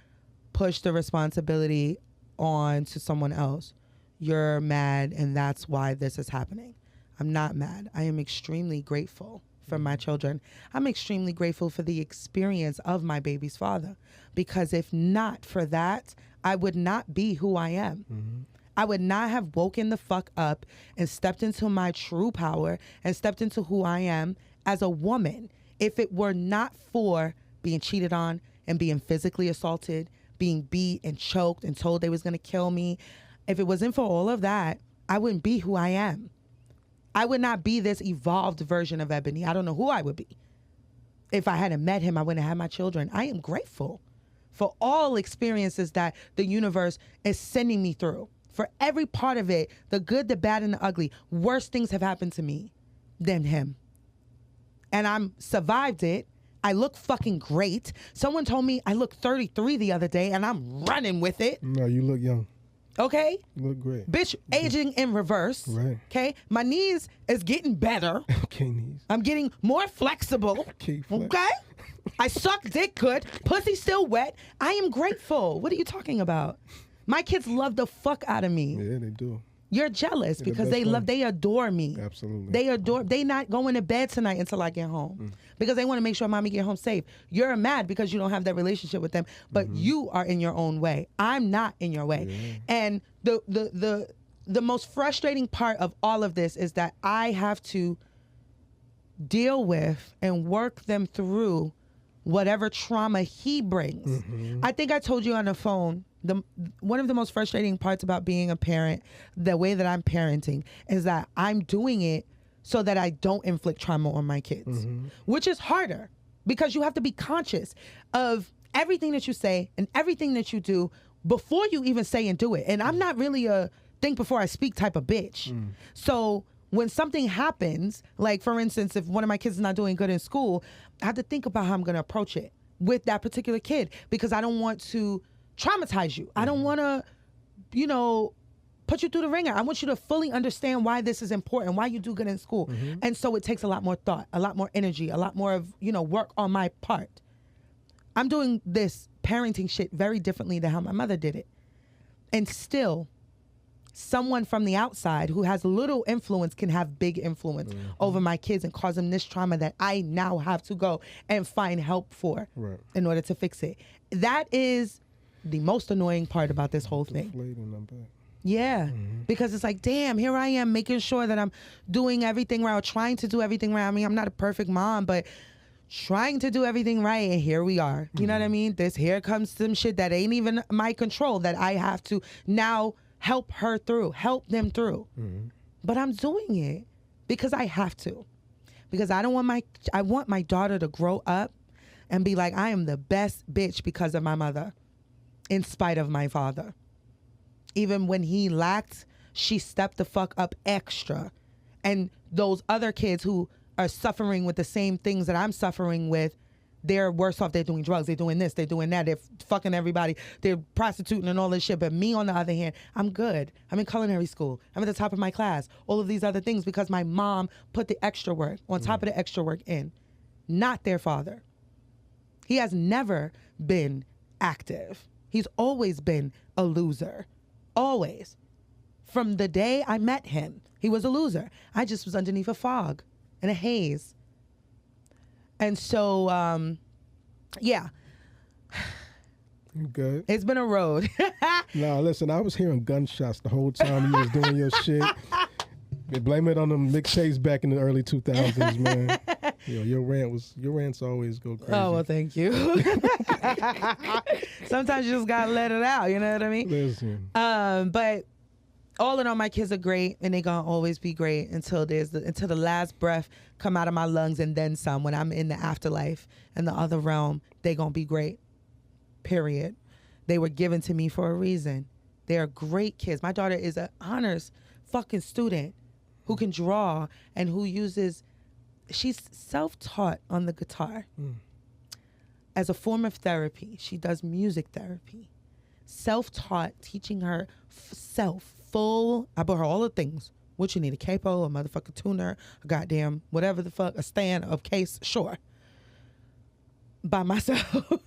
push the responsibility on to someone else. You're mad, and that's why this is happening. I'm not mad. I am extremely grateful for my children. I'm extremely grateful for the experience of my baby's father, because if not for that, I would not be who I am. I would not have woken the fuck up and stepped into my true power and stepped into who I am as a woman if it were not for being cheated on and being physically assaulted, being beat and choked and told they was going to kill me. If it wasn't for all of that, I wouldn't be who I am. I would not be this evolved version of Ebony. I don't know who I would be. If I hadn't met him, I wouldn't have had my children. I am grateful for all experiences that the universe is sending me through. For every part of it, the good, the bad, and the ugly. Worse things have happened to me than him. And I'm survived it. I look fucking great. Someone told me I look 33 the other day, and I'm running with it. No, you look young. Okay? You look great. Bitch, aging in reverse. Right. Okay? My knees is getting better. Okay, knees. I'm getting more flexible. Okay? I suck dick good. Pussy still wet. I am grateful. What are you talking about? My kids love the fuck out of me. Yeah, they do. You're jealous They're because the best they adore me. Absolutely. They not going to bed tonight until I get home because they want to make sure mommy get home safe. You're mad because you don't have that relationship with them, but you are in your own way. I'm not in your way. Yeah. And the most frustrating part of all of this is that I have to deal with and work them through whatever trauma he brings. I think I told you on the phone, one of the most frustrating parts about being a parent, the way that I'm parenting, is that I'm doing it so that I don't inflict trauma on my kids, which is harder because you have to be conscious of everything that you say and everything that you do before you even say and do it. And I'm not really a think before I speak type of bitch. So when something happens, like for instance, if one of my kids is not doing good in school, I have to think about how I'm going to approach it with that particular kid because I don't want to traumatize you. I don't want to, put you through the ringer. I want you to fully understand why this is important, why you do good in school. And so it takes a lot more thought, a lot more energy, a lot more of, work on my part. I'm doing this parenting shit very differently than how my mother did it. And still, someone from the outside who has little influence can have big influence over my kids and cause them this trauma that I now have to go and find help for in order to fix it. That is the most annoying part about this whole thing. Yeah, because it's like, damn, here I am making sure that I'm doing everything right, or trying to do everything right. I mean, I'm not a perfect mom, but trying to do everything right, and here we are. You know what I mean? Here comes some shit that ain't even my control that I have to now help them through. But I'm doing it because I have to. Because I want my daughter to grow up and be like, I am the best bitch because of my mother, in spite of my father. Even when he lacked, she stepped the fuck up extra. And those other kids who are suffering with the same things that I'm suffering with, they're worse off. They're doing drugs. They're doing this. They're doing that. They're fucking everybody. They're prostituting and all this shit. But me, on the other hand, I'm good. I'm in culinary school. I'm at the top of my class. All of these other things because my mom put the extra work on top of the extra work in. Not their father. He has never been active. He's always been a loser. Always. From the day I met him, he was a loser. I just was underneath a fog and a haze. And so, yeah. You good? It's been a road. Nah, listen, I was hearing gunshots the whole time you was doing your shit. Blame it on them mixtapes back in the early 2000s, man. Your rants always go crazy. Oh, well, thank you. Sometimes you just gotta let it out, you know what I mean? Listen. But all in all, my kids are great, and they gonna always be great until the last breath come out of my lungs and then some. When I'm in the afterlife and the other realm, they gonna be great. Period. They were given to me for a reason. They are great kids. My daughter is an honors fucking student who can draw and who she's self-taught on the guitar as a form of therapy. She does music therapy. Self-taught, teaching her I bought her all the things. What you need, a capo, a motherfucking tuner, a goddamn whatever the fuck, a stand, a case, sure. By myself.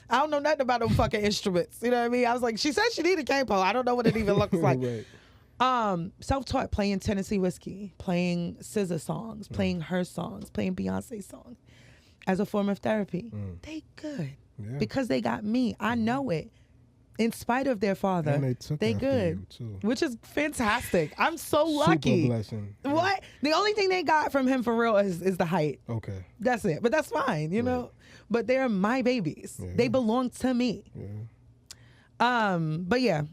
I don't know nothing about them fucking instruments. You know what I mean? I was like, she said she needed a capo. I don't know what it even looks like. Right. Self-taught, playing Tennessee Whiskey, playing SZA songs, playing her songs, playing Beyonce songs as a form of therapy. They good. Yeah. Because they got me. I know it. In spite of their father, and they good, you too. Which is fantastic. I'm so lucky. Super blessing. Yeah. What? The only thing they got from him for real is the height. Okay. That's it. But that's fine, you know. But they're my babies. Yeah. They belong to me. Yeah. But yeah,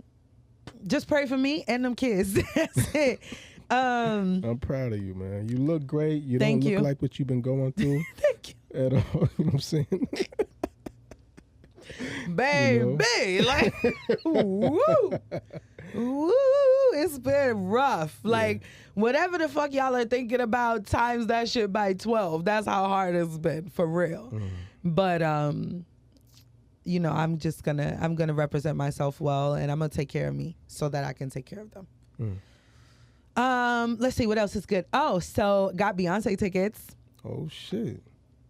just pray for me and them kids. That's it. I'm proud of you, man. You look great. You don't look like what you've been going through. Thank you. At all. You know what I'm saying? Baby, like, woo, it's been rough. Like, whatever the fuck y'all are thinking about, times that shit by 12. That's how hard it's been, for real. But, you know, I'm gonna represent myself well, and I'm gonna take care of me so that I can take care of them. Let's see what else is good. Oh, so got Beyonce tickets. Oh shit,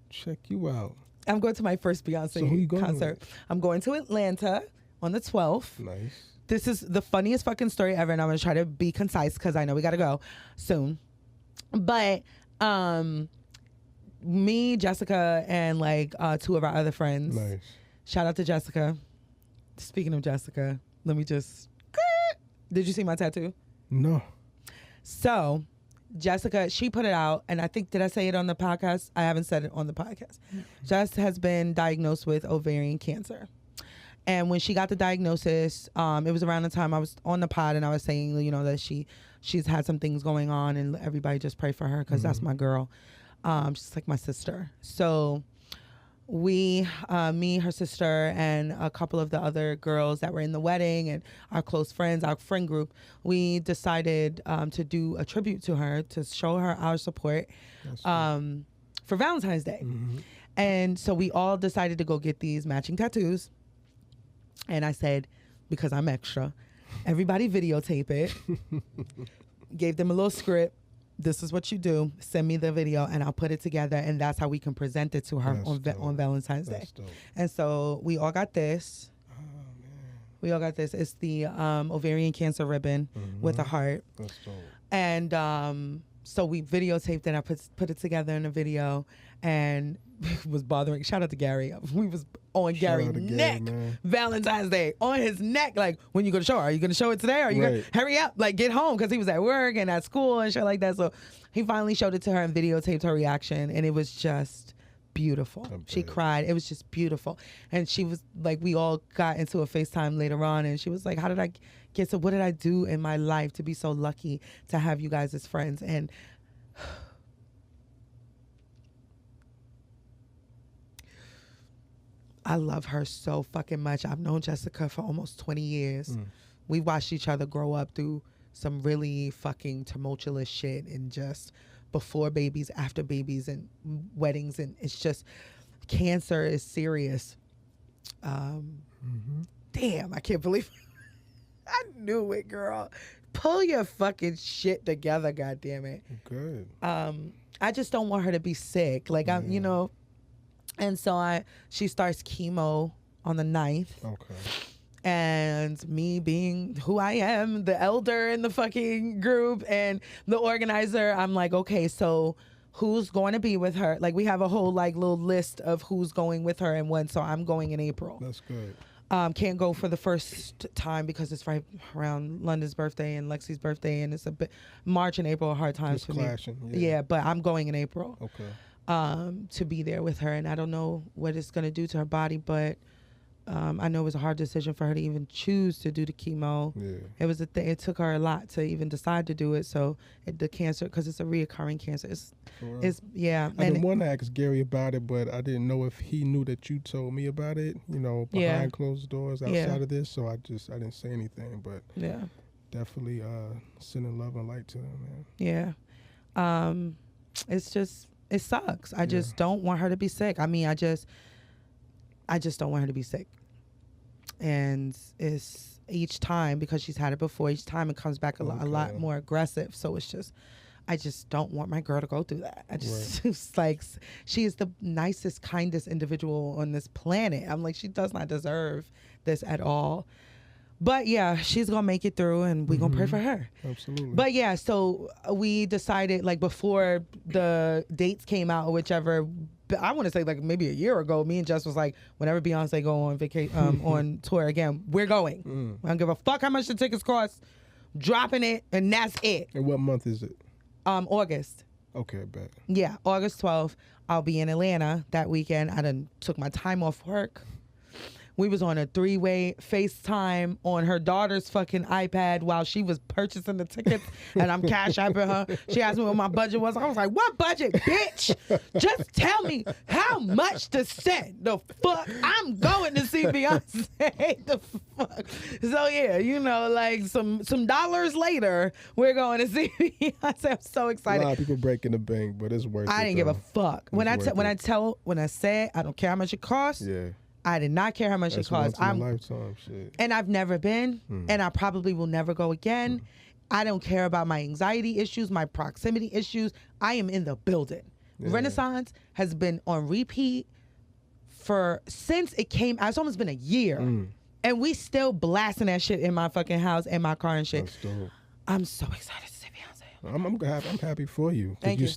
check you out. I'm going to my first Beyonce concert. With? I'm going to Atlanta on the 12th. Nice. this is the funniest fucking story ever, and I'm gonna try to be concise because I know we gotta go soon. But me, Jessica, and like 2 of our other friends. Nice. Shout out to Jessica. Speaking of Jessica, let me just. Did you see my tattoo? No. So, Jessica, she put it out, and I think, did I say it on the podcast? I haven't said it on the podcast. Jess has been diagnosed with ovarian cancer. And when she got the diagnosis, it was around the time I was on the pod and I was saying, you know, that she's had some things going on and everybody just pray for her because that's my girl. She's like my sister. So we, me, her sister, and a couple of the other girls that were in the wedding and our close friends, our friend group, we decided to do a tribute to her to show her our support for Valentine's Day. And so we all decided to go get these matching tattoos. And I said, because I'm extra, everybody videotape it. Gave them a little script. This is what you do. Send me the video and I'll put it together. And that's how we can present it to her on Valentine's Day. Dope. And so we all got this. Oh, man. We all got this. It's the ovarian cancer ribbon with a heart. That's dope. And so we videotaped it. I put it together in a video and was bothering. Shout out to Gary. We was on Gary's neck Valentine's Day, on his neck. Like, when you going to show her? Are you going to show it today? Are you going to hurry up? Like, get home, because he was at work and at school and shit like that. So he finally showed it to her and videotaped her reaction, and it was just beautiful. She cried. It was just beautiful. And she was like, we all got into a FaceTime later on, and she was like, how did I get to, what did I do in my life to be so lucky to have you guys as friends? And I love her so fucking much. I've known Jessica for almost 20 years. We watched each other grow up through some really fucking tumultuous shit, and just before babies, after babies, and weddings. And it's just, cancer is serious. Damn, I can't believe I knew it, girl. Pull your fucking shit together, goddammit. Good. I just don't want her to be sick. Like, I'm, you know. And so she starts chemo on the 9th. Okay. And me being who I am, the elder in the fucking group and the organizer, I'm like, okay, so who's going to be with her? Like, we have a whole like little list of who's going with her and when. So I'm going in April. That's good. Can't go for the first time because it's right around London's birthday and Lexi's birthday, and it's a bit March and April are hard times for me. Yeah, but I'm going in April. Okay. To be there with her, and I don't know what it's going to do to her body, but I know it was a hard decision for her to even choose to do the chemo. Yeah. It was it took her a lot to even decide to do it. So the cancer, because it's a reoccurring cancer, it's yeah. I didn't want to ask Gary about it, but I didn't know if he knew that you told me about it, you know, behind closed doors outside of this. So I didn't say anything, but yeah, definitely sending love and light to him, man. Yeah. It's just, it sucks. I just don't want her to be sick. I mean, I just don't want her to be sick. And it's each time, because she's had it before, each time it comes back a lot more aggressive. So it's just, I just don't want my girl to go through that. I just, it's like, she is the nicest, kindest individual on this planet. I'm like, she does not deserve this at all. But yeah, she's going to make it through, and we're going to pray for her. Absolutely. But yeah, so we decided, like, before the dates came out or whichever, I want to say like maybe a year ago, me and Jess was like, whenever Beyonce go on vacation, on tour again, we're going. I don't give a fuck how much the tickets cost, dropping it, and that's it. And what month is it? August. Okay, bet. Yeah, August 12th. I'll be in Atlanta that weekend. I done took my time off work. We was on a 3-way FaceTime on her daughter's fucking iPad while she was purchasing the tickets, and I'm cash apping her. She asked me what my budget was. I was like, what budget, bitch? Just tell me how much to send. The fuck? I'm going to see Beyonce. The fuck? So yeah, you know, like some dollars later, we're going to see Beyonce. I'm so excited. A lot of people breaking the bank, but it's worth it. I didn't give a fuck. When I said I don't care how much it costs. Yeah. I did not care how much it cost. Once in a lifetime shit. And I've never been, and I probably will never go again. I don't care about my anxiety issues, my proximity issues. I am in the building. Yeah. Renaissance has been on repeat since it came out. It's almost been a year. And we still blasting that shit in my fucking house and my car and shit. That's dope. I'm so excited to see Beyonce. I'm happy for you. Thank you. You're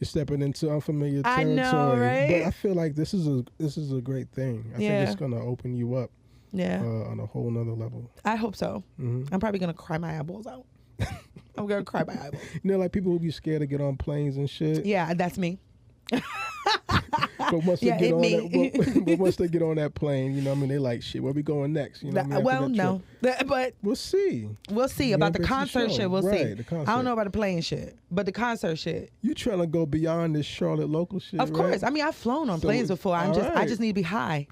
stepping into unfamiliar I territory. know, right? But I feel like this is a great thing. I think it's gonna open you up. Yeah. On a whole nother level. I hope so. Mm-hmm. I'm probably gonna cry my eyeballs out. I'm gonna cry my eyeballs. You know, like people who be scared to get on planes and shit. Yeah, that's me. But once they get on that plane, you know what I mean, they like, shit, where we going next? You know what I mean? Well, no. But we'll see. We'll see. About the concert shit, we'll see. The concert. I don't know about the plane shit, but the concert shit. You trying to go beyond this Charlotte local shit, Of course. I mean, I've flown on planes before. I just need to be high.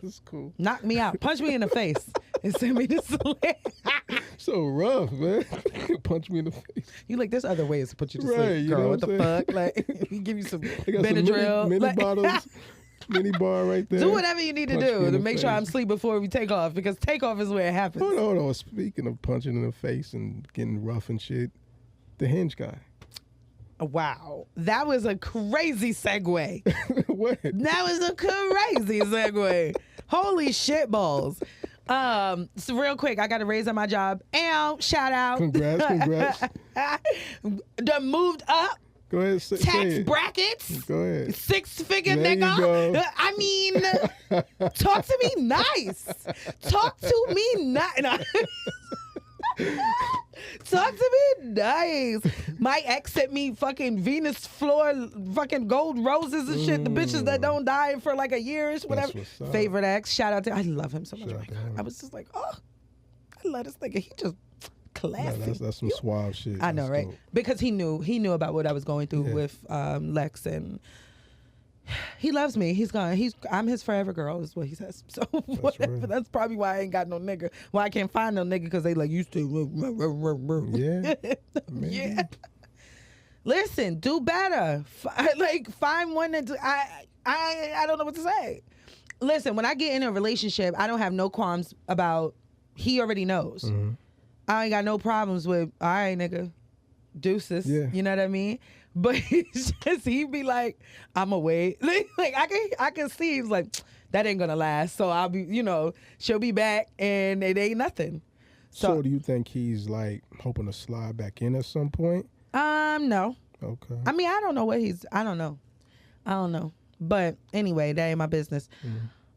That's cool. Knock me out. Punch me in the face and send me to sleep. So rough, man. Punch me in the face. You like, there's other ways to put you to sleep, you girl. know What the I'm fuck? Like, we give you some got Benadryl. Some mini bottles, mini bar right there. Do whatever you need to Punch me do in to the make sure face. I'm asleep before we take off, because takeoff is where it happens. Hold on. Speaking of punching in the face and getting rough and shit, the Hinge guy. Wow. That was a crazy segue. What? That was a crazy segue. Holy shit balls. So real quick, I got to raise up my job. Shout out. Congrats. Done moved up. Go ahead. Say Tax it. brackets. Go ahead. 6-figure There you nigga. go. I mean, talk to me nice. Talk to me nice. Talk to me nice. My ex sent me fucking Venus floor, fucking gold roses and shit. The bitches that don't die for like a year-ish, whatever. what's up. Favorite ex. Shout out to, I love him so much. Shout Oh my out to God. him. I was just like, oh, I love this nigga. He just classy. No, that's some suave shit. I know, That's right? dope. Because he knew about what I was going through Yeah. with Lex, and he loves me. I'm his forever girl, is what he says. So whatever. right. That's probably why I ain't got no nigga. Why I can't find no nigga, because they like used to. Yeah. Maybe. Yeah. Listen, do better. Find one that I don't know what to say. Listen, when I get in a relationship, I don't have no qualms about. He already knows. Mm-hmm. I ain't got no problems with, all right, nigga, deuces. Yeah. You know what I mean? But it's just, he be like, I'ma wait. Like I can see he's like, that ain't gonna last. So I'll be, she'll be back and it ain't nothing. So do you think he's like hoping to slide back in at some point? No. Okay. I mean, I don't know I don't know. But anyway, that ain't my business.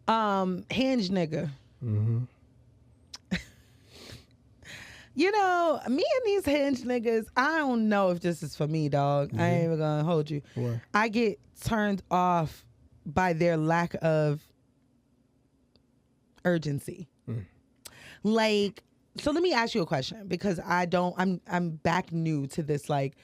Mm-hmm. Hinge nigga. Mm-hmm. Me and these Hinge niggas, I don't know if this is for me, dog. I ain't even gonna hold you. Why? I get turned off by their lack of urgency. Like, so let me ask you a question, because I'm back new to this like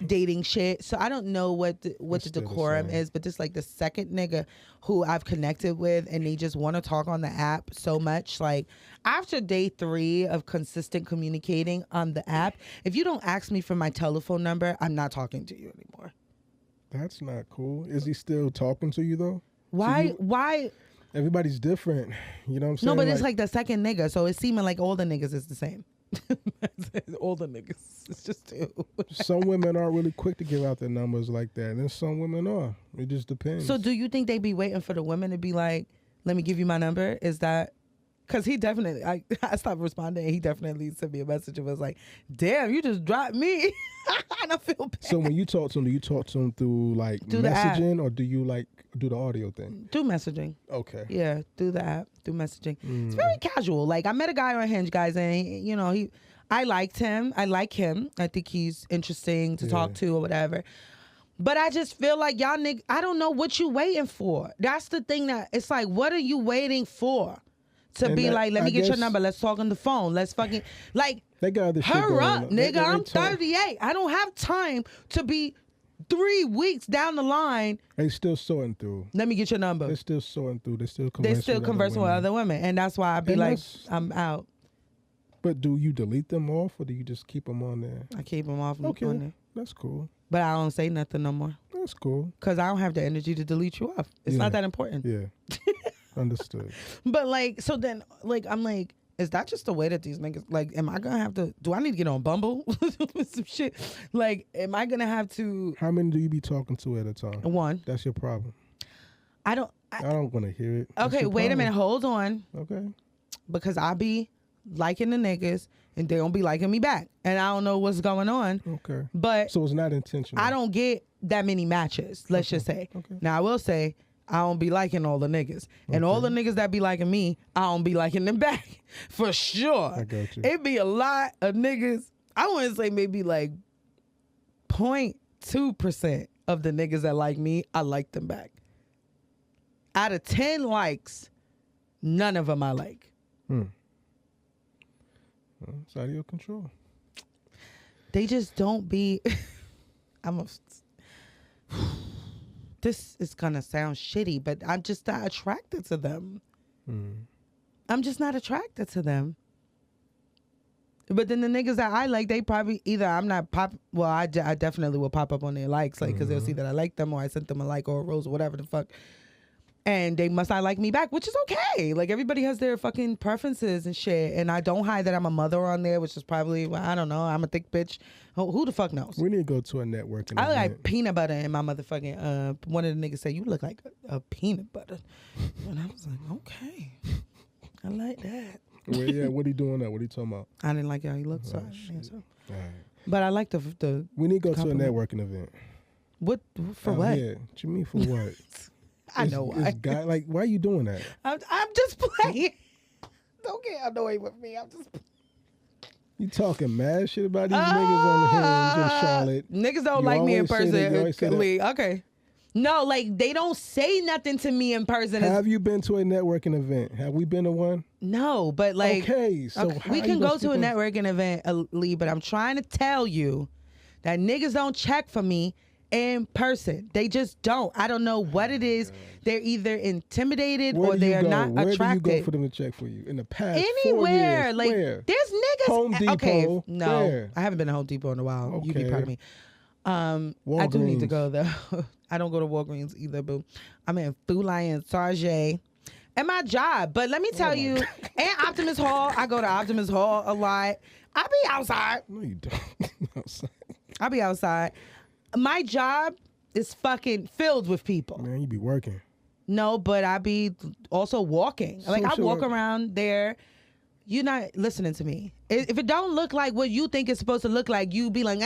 dating shit. So I don't know what the decorum is, but just like the second nigga who I've connected with and they just want to talk on the app so much. Like after day 3 of consistent communicating on the app, if you don't ask me for my telephone number, I'm not talking to you anymore. That's not cool. Is he still talking to you though? Why? Everybody's different. You know what I'm saying? No, but it's like the second nigga, so it's seeming like all the niggas is the same. All the niggas. It's just 2. Some women aren't really quick to give out their numbers like that, and some women are. It just depends. So do you think they be waiting for the women to be like, let me give you my number? Is that... Because he definitely... I stopped responding, and he definitely sent me a message and was like, damn, you just dropped me. And I feel bad. So when you talk to him, do you talk to him through like messaging, or do you like do the audio thing? Do messaging. Okay. Yeah, do the app, do messaging. It's very casual. Like I met a guy on Hinge, guys, and I liked him. I like him. I think he's interesting to talk to or whatever. But I just feel like y'all niggas, I don't know what you waiting for. That's the thing that it's like, what are you waiting for? To be like, let me get your number. Let's talk on the phone. Let's fucking like. They got other shit hurry going up, on. nigga. I'm 38. I don't have time to be 3 weeks down the line. They still sorting through. Let me get your number. They're still sorting through. They're still conversing with other women, and that's why I be like, I'm out. But do you delete them off, or do you just keep them on there? I keep them off. Okay, On there. that's cool. But I don't say nothing no more. That's cool. Because I don't have the energy to delete you off. It's not that important. Yeah. Understood. But like, so then, like, I'm like, is that just the way that these niggas, like, am I going to have to, do I need to get on Bumble with some shit? Like, am I going to have to? How many do you be talking to at a time? 1. That's your problem. I don't want to hear it. That's okay, your wait a problem. minute. Hold on. Okay. because I be liking the niggas and they don't be liking me back. And I don't know what's going on. Okay. But so it's not intentional. I don't get that many matches, let's just say. Okay. Now I will say I don't be liking all the niggas. And all the niggas that be liking me, I don't be liking them back. For sure. I got you. It be a lot of niggas. I want to say maybe like 0.2% of the niggas that like me, I like them back. Out of 10 likes, none of them I like. Well, it's out of your control. They just don't be. This is gonna sound shitty, but I'm just not attracted to them. I'm just not attracted to them. But then the niggas that I like, they probably either I'm not pop. Well, I definitely will pop up on their likes, like because they'll see that I like them or I sent them a like or a rose or whatever the fuck. And they must not like me back, which is okay. Like, everybody has their fucking preferences and shit. And I don't hide that I'm a mother on there, which is probably, well, I don't know. I'm a thick bitch. Who the fuck knows? We need to go to a networking I look event. like peanut butter in my motherfucking, one of the niggas said, you look like a peanut butter. And I was like, okay. I like that. Well, yeah, what he doing now? What he talking about? I didn't like how he looked, so I didn't answer. All right. But I like the We need to go compliment. to a networking event. What? For what? Yeah. What you mean for what? I know why. Like, why are you doing that? I'm just playing. Don't get annoyed with me. I'm just You talking mad shit about these niggas on the hinge in Charlotte. Niggas don't You like me in always say that, you always say person. that. Okay. No, like they don't say nothing to me in person. Have you been to a networking event? Have we been to one? No, but like okay, so how we you can gonna go to a skip networking event, Lee, but I'm trying to tell you that niggas don't check for me in person. They just don't. I don't know what it is. They're either intimidated Where or do they you are go? not Where attracted. do you go for them to check for you? In the past 4 Anywhere. years, Like where? there's niggas. Home Okay, Depot, no, where? I haven't been to Home Depot in a while. You'd be Okay. proud of me. I do need to Walgreens. go though. I don't go to Walgreens either, boo. I'm in Food Lion, Target, and my job. But let me tell you, and Optimus Hall. I go to Optimus Hall a lot. I be outside. No, you don't. Outside. I be outside. My job is fucking filled with people. Man, you be working. No, but I be also walking. Like I Social walk work. around there. You're not listening to me. If it don't look like what you think it's supposed to look like, you be like,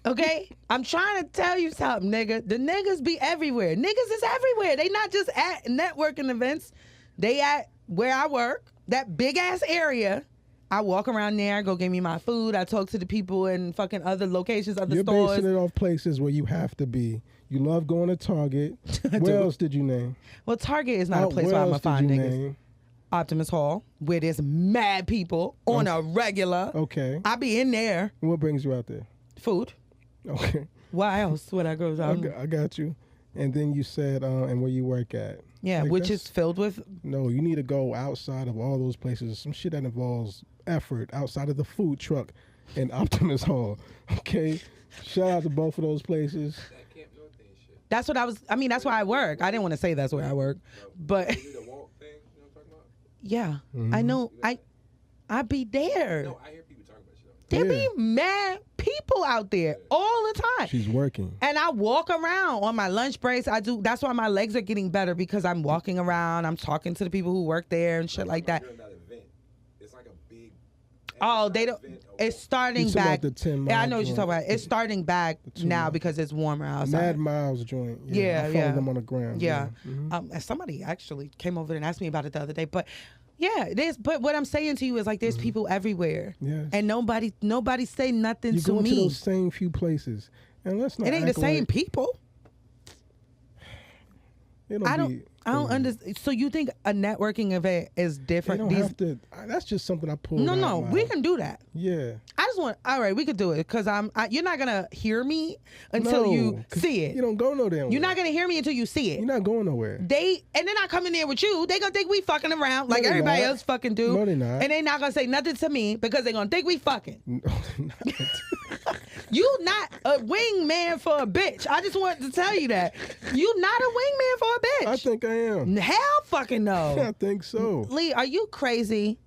okay? I'm trying to tell you something, nigga. The niggas be everywhere. Niggas is everywhere. They not just at networking events. They at where I work, that big ass area. I walk around there, I go get me my food. I talk to the people in fucking other locations, other You're stores. basing it off places where you have to be. You love going to Target. Where do. else did you name? Well, Target is not a place Where where I'm else gonna did find you niggas. name? Optimus Hall, where there's mad people on a regular. Okay. I be in there. What brings you out there? Food. Okay. Why else would I go? I got you. And then you said, and where you work at. Yeah, Like, which that's- is filled with. No, you need to go outside of all those places. Some shit that involves effort outside of the food truck and Optimus Hall. Okay? Shout out to both of those places. That's what I was. I mean, that's where I work. I didn't want to say that's where I work, but yeah, I know. I be there. No, I hear people talking about you. There Yeah. be mad people out there all the time. She's working. And I walk around on my lunch breaks. I do. That's why my legs are getting better because I'm walking around. I'm talking to the people who work there and shit like that. It's like a big. Oh, they don't. It's starting You talking back. about the 10 Yeah, I mile know what you're talking joint. about. It's starting back 2 now mile. because it's warmer Mad outside. Miles joint. Yeah, I follow yeah. them on the gram. Yeah. Mhm. And somebody actually came over and asked me about it the other day. But yeah, it is. But what I'm saying to you is like there's people everywhere. Yes. And nobody say nothing You to go to me. those same few places. And let's not It ain't the act same like people. it I be- don't understand. So you think a networking event is They different? don't have to. That's just something I pulled No, out no, loud. we can do that. Yeah. I just want. All right, we could do it because you're not gonna hear me until No, you 'cause see it. You don't go no damn way. You're not gonna hear me until you see it. You're not going nowhere. And they're not coming there with you. They gonna think we fucking around like they're everybody not. else fucking do. No, they're not. And they not gonna say nothing to me because they gonna think we fucking. No, they're not. You not a wingman for a bitch. I just wanted to tell you that. You not a wingman for a bitch. I think I am. Hell fucking no. I think so. Lee, are you crazy?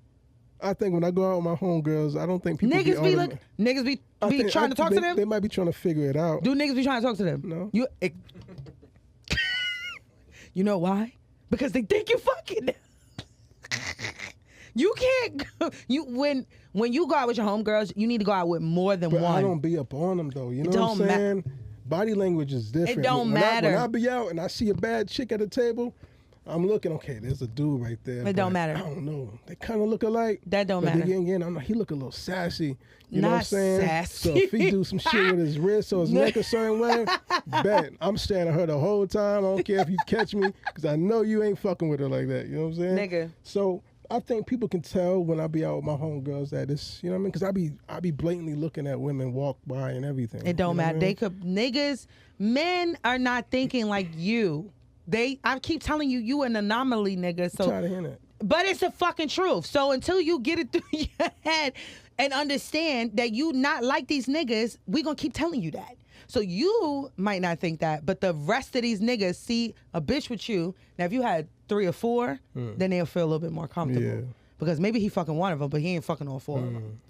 I think when I go out with my homegirls, I don't think people Niggas be automatic- niggas be I think- trying I to talk think to them? They might be trying to figure it out. Do niggas be trying to talk to them? No. You know why? Because they think you fucking. You can't go, when you go out with your homegirls, you need to go out with more than But one. I don't be up on them though. You know what I'm don't saying? Body language is different. It don't when matter. When I be out and I see a bad chick at the table, I'm looking, okay, there's a dude right there. It don't matter. I don't know. They kind of look alike. That don't but matter. Again, I'm like, he look a little sassy. You know what I'm Not saying? sassy. So if he do some shit with his wrist or his neck a certain way, bet I'm staring at her the whole time. I don't care if you catch me, because I know you ain't fucking with her like that. You know what I'm saying? Nigga. So I think people can tell when I be out with my homegirls that it's, you know what I mean? Because I be blatantly looking at women walk by and everything. It don't you know matter. what I They mean? could men are not thinking like you. I keep telling you, you an anomaly, nigga. So, I'm tired of hearing that. but it's the fucking truth. So until you get it through your head and understand that you not like these niggas, we gonna keep telling you that. So you might not think that, but the rest of these niggas see a bitch with you. Now, if you had 3 or 4, then they'll feel a little bit more comfortable. Yeah. Because maybe he fucking one of them, but he ain't fucking all 4 of them.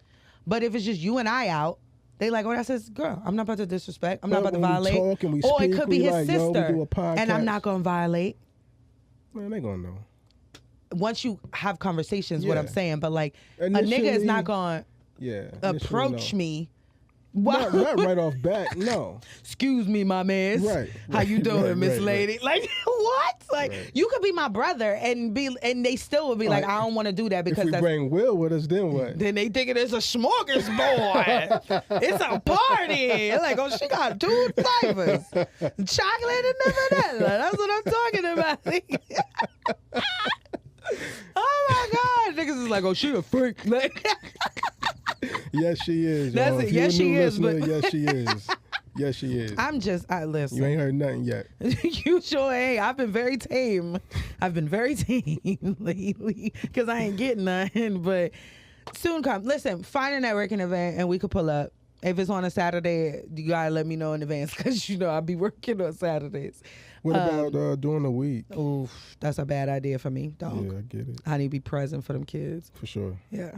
But if it's just you and I out, they like, oh, that's his girl. I'm not about to disrespect. I'm not But about to when we violate. talk and we Or it speak, could be we his like, yo, we sister, do a and I'm podcast. not gonna violate. Man, they gonna know. Once you have conversations, what Yeah. I'm saying, but like a nigga is Initially, not gonna Yeah. approach no. me. Not right off bat, no. Excuse me, my man. Right, How you right, doing, right, Miss right, Lady? Like what? Like Right. you could be my brother and they still would be like, Right. I don't want to do that If because we that's. bring Will with us, then what? Then they think it's a smorgasbord. It's a party. Like, oh, she got 2 flavors, chocolate and vanilla. That's what I'm talking about. Oh my God, niggas is like, oh, she a freak. Like, Yes, she is. That's y'all. it. If you Yes, a she new is, but- listener, yes, she is. Yes, she is. I listen. You ain't heard nothing yet. You sure ain't. I've been very tame. I've been very tame lately because I ain't getting nothing. But soon come. Listen, find a networking event and we could pull up. If it's on a Saturday, you gotta let me know in advance because I'll be working on Saturdays. What about during the week? Oof, that's a bad idea for me, dog. Yeah, I get it. I need to be present for them kids. For sure. Yeah.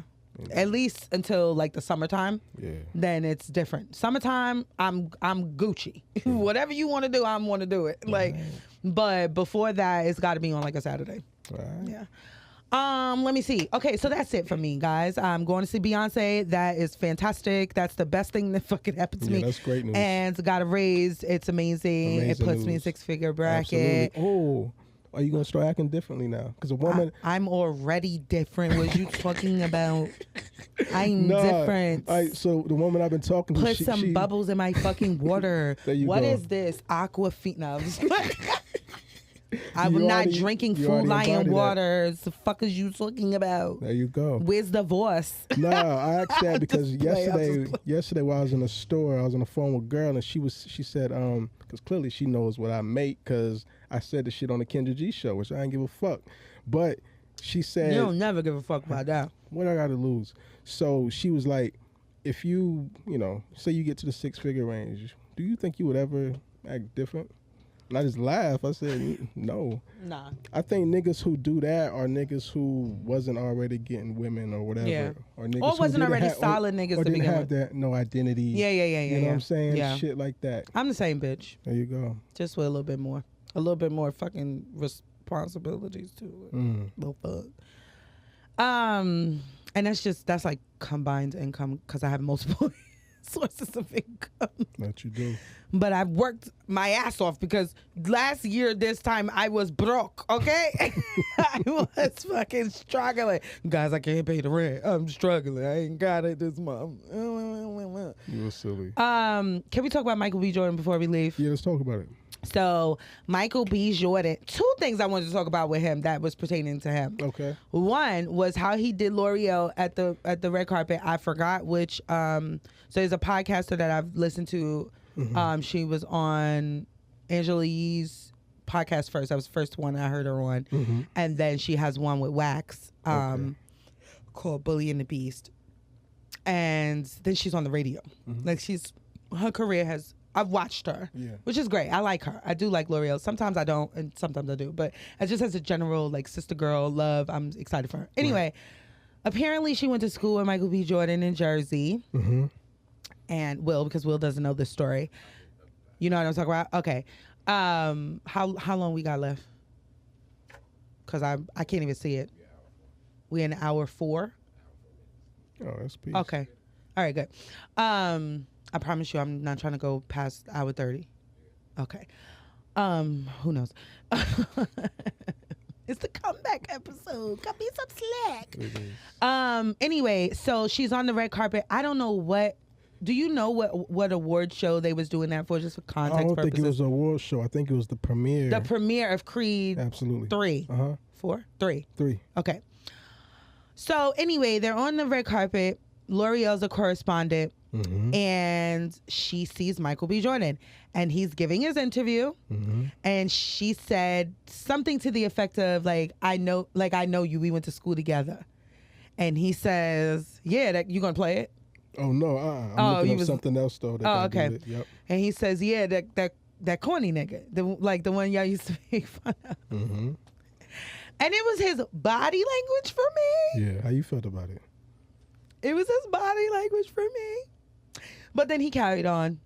At least until like the summertime. Yeah. Then it's different. Summertime, I'm Gucci. Whatever you want to do, I want to do it. Like, but before that, it's got to be on like a Saturday. All right. Yeah. Let me see. Okay, so that's it for me, guys. I'm going to see Beyonce. That is fantastic. That's the best thing that fucking happened to me. That's great news. And got a raise. It's amazing. It Amazing puts me in news. 6-figure bracket. Absolutely. Oh, are you gonna start acting differently now? Because a woman. I'm already different. What you talking about? I'm different. So the woman I've been talking to, Put she, some she, bubbles in my fucking water. There you What go. is this? Aquafina. No, I'm just I'm You not already- drinking you Food already Lion embodied that. water. The fuck is you talking about? There you go. Where's the voice? No, I asked that because Just play, I'll just play. yesterday while I was in the store, I was on the phone with a girl and she said, because clearly she knows what I make because I said the shit on the Kendra G show, which I didn't give a fuck. But she said, You don't never give a fuck about that. what I got to lose? So she was like, if you say you get to the 6-figure range, do you think you would ever act different? And I just laughed. I said, no. Nah. I think niggas who do that are niggas who wasn't already getting women or whatever. Yeah. Or niggas Or who wasn't didn't already have- solid niggas or to didn't begin have with. that no identity. Yeah. You know what I'm saying? Yeah. Shit like that. I'm the same bitch. There you go. Just with a little bit more. A little bit more fucking responsibilities too. Little fuck. And that's like combined income because I have multiple sources of income. That you do. But I've worked my ass off because last year this time I was broke, okay? I was fucking struggling. Guys, I can't pay the rent. I'm struggling. I ain't got it this month. You were silly. Can we talk about Michael B. Jordan before we leave? Yeah, let's talk about it. So, Michael B. Jordan, 2 things I wanted to talk about with him that was pertaining to him. Okay. One was how he did L'Oreal at the red carpet. I forgot which. So there's a podcaster that I've listened to. She was on Angela Yee's podcast first. That was the first one I heard her on, and then she has one with Wax called Bully and the Beast, and then she's on the radio. Like her career has. I've watched her, which is great. I like her. I do like L'Oreal. Sometimes I don't, and sometimes I do. But just as a general, like, sister girl love, I'm excited for her. Anyway, apparently she went to school with Michael B. Jordan in Jersey. And because Will doesn't know this story. You know what I'm talking about? Okay. How long we got left? Because I can't even see it. We in hour 4. Oh, that's peace. Okay. All right, good. I promise you I'm not trying to go past hour 30. Okay. Who knows? It's the comeback episode. Cut me some slack. Anyway, so she's on the red carpet. I don't know what. Do you know what award show they was doing that for? Just for context purposes. I don't think it was an award show. I think it was the premiere. The premiere of Creed. Absolutely. 3. 4. 3. 3. Okay. So anyway, they're on the red carpet. L'Oreal's a correspondent, and she sees Michael B. Jordan, and he's giving his interview, and she said something to the effect of like, I know you. We went to school together, and he says, "Yeah, that you gonna play it." Oh no, I'm looking up something else though. That okay. Yep. And he says, "Yeah, that corny nigga, the one y'all used to make fun of." And it was his body language for me. Yeah, how you felt about it? It was his body language for me. But then he carried on.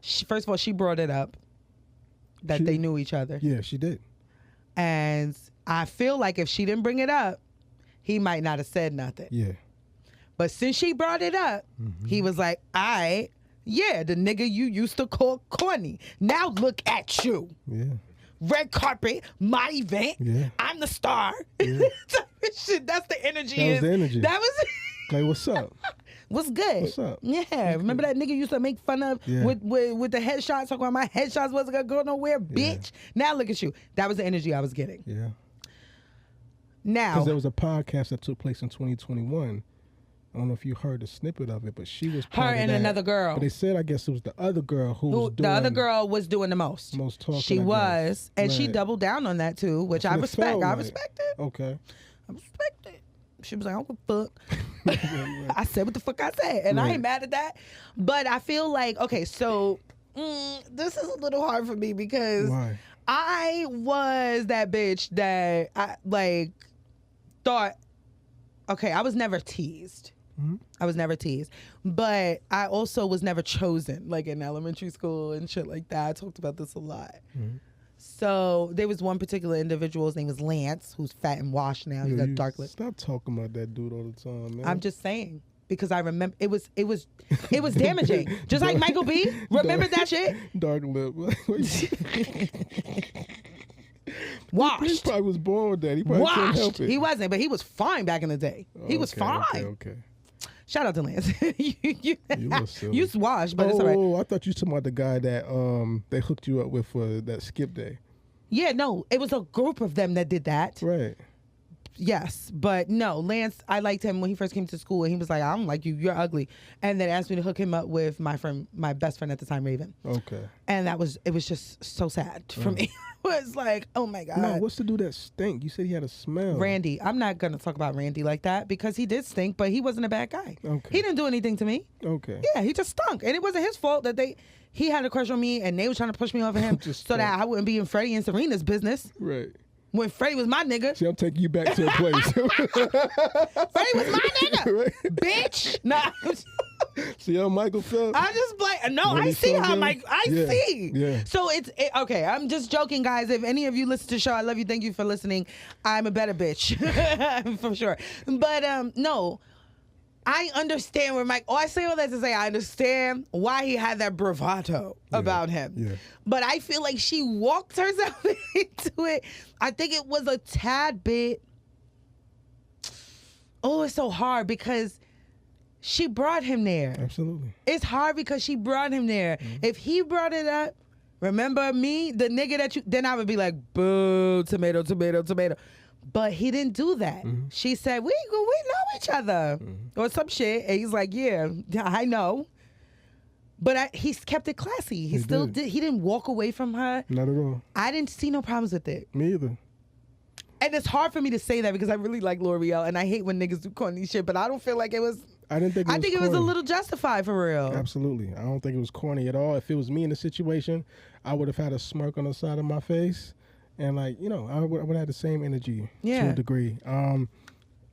First of all, she brought it up that they knew each other. Yeah, she did. And I feel like if she didn't bring it up, he might not have said nothing. Yeah. But since she brought it up, he was like, the nigga you used to call corny. Now look at you. Yeah. Red carpet, my event. Yeah. I'm the star. Yeah. That's the energy. That was the energy. That was like, what's up? What's good? What's up? Yeah. Remember that nigga used to make fun of with the headshots, talking about my headshots wasn't gonna go nowhere, bitch. Now look at you. That was the energy I was getting. Yeah. Now, because there was a podcast that took place in 2021. I don't know if you heard a snippet of it, but she was part her of and that. another girl. But they said, I guess it was the other girl who was doing. The other girl was doing the most. Talking. She was, and she doubled down on that too, which I respect. I respect it. Okay. I respect it. She was like, I don't give a fuck. I said what the fuck I said, and I ain't mad at that. But I feel like, okay, so this is a little hard for me because I was that bitch that I thought, okay, I was never teased. I was never teased. But I also was never chosen, like in elementary school and shit like that. I talked about this a lot. So there was one particular individual, his name was Lance, who's fat and washed now. He got dark lips. Stop talking about that dude all the time, man. I'm just saying. Because I remember it was damaging. Just like Michael B. Remember that shit? Dark lip. Washed. He probably was born with that. He probably couldn't help it. He wasn't, but he was fine back in the day. He was fine. Okay. Shout out to Lance. you silly. You washed, but it's all right. Oh, I thought you were talking about the guy that they hooked you up with for that skip day. Yeah, no, it was a group of them that did that. Right. Yes, but no, Lance, I liked him when he first came to school, and he was like, I don't like you, you're ugly. And then asked me to hook him up with my best friend at the time, Raven. Okay. And it was just so sad for me. It was like, oh my God. No, what's the dude that stink? You said he had a smell. Randy. I'm not going to talk about Randy like that because he did stink, but he wasn't a bad guy. Okay. He didn't do anything to me. Okay. Yeah, he just stunk. And it wasn't his fault that he had a crush on me and they were trying to push me over him so that I wouldn't be in Freddie and Serena's business. Right. When Freddie was my nigga. See, I'm taking you back to a place. Freddie was my nigga. Right. Bitch. Nah. See how Michael felt? I just like, no, I see how Mike, see. Yeah. So okay, I'm just joking, guys. If any of you listen to the show, I love you. Thank you for listening. I'm a better bitch. For sure. But no, I understand where Mike, I say all that to say I understand why he had that bravado about him. Yeah. But I feel like she walked herself into it. I think it was a tad bit, it's so hard because she brought him there. Absolutely. It's hard because she brought him there. If he brought it up, remember me, the nigga that then I would be like, boo, tomato, tomato, tomato. But he didn't do that. She said, we know each other. Or some shit. And he's like, yeah, I know. But he's kept it classy. He still did. He didn't walk away from her. Not at all. I didn't see no problems with it. Me either. And it's hard for me to say that because I really like L'Oreal and I hate when niggas do corny shit, but I don't feel like it was. I didn't think it was think corny. It was a little justified for real. Absolutely. I don't think it was corny at all. If it was me in the situation, I would have had a smirk on the side of my face. And I would have the same energy to a degree.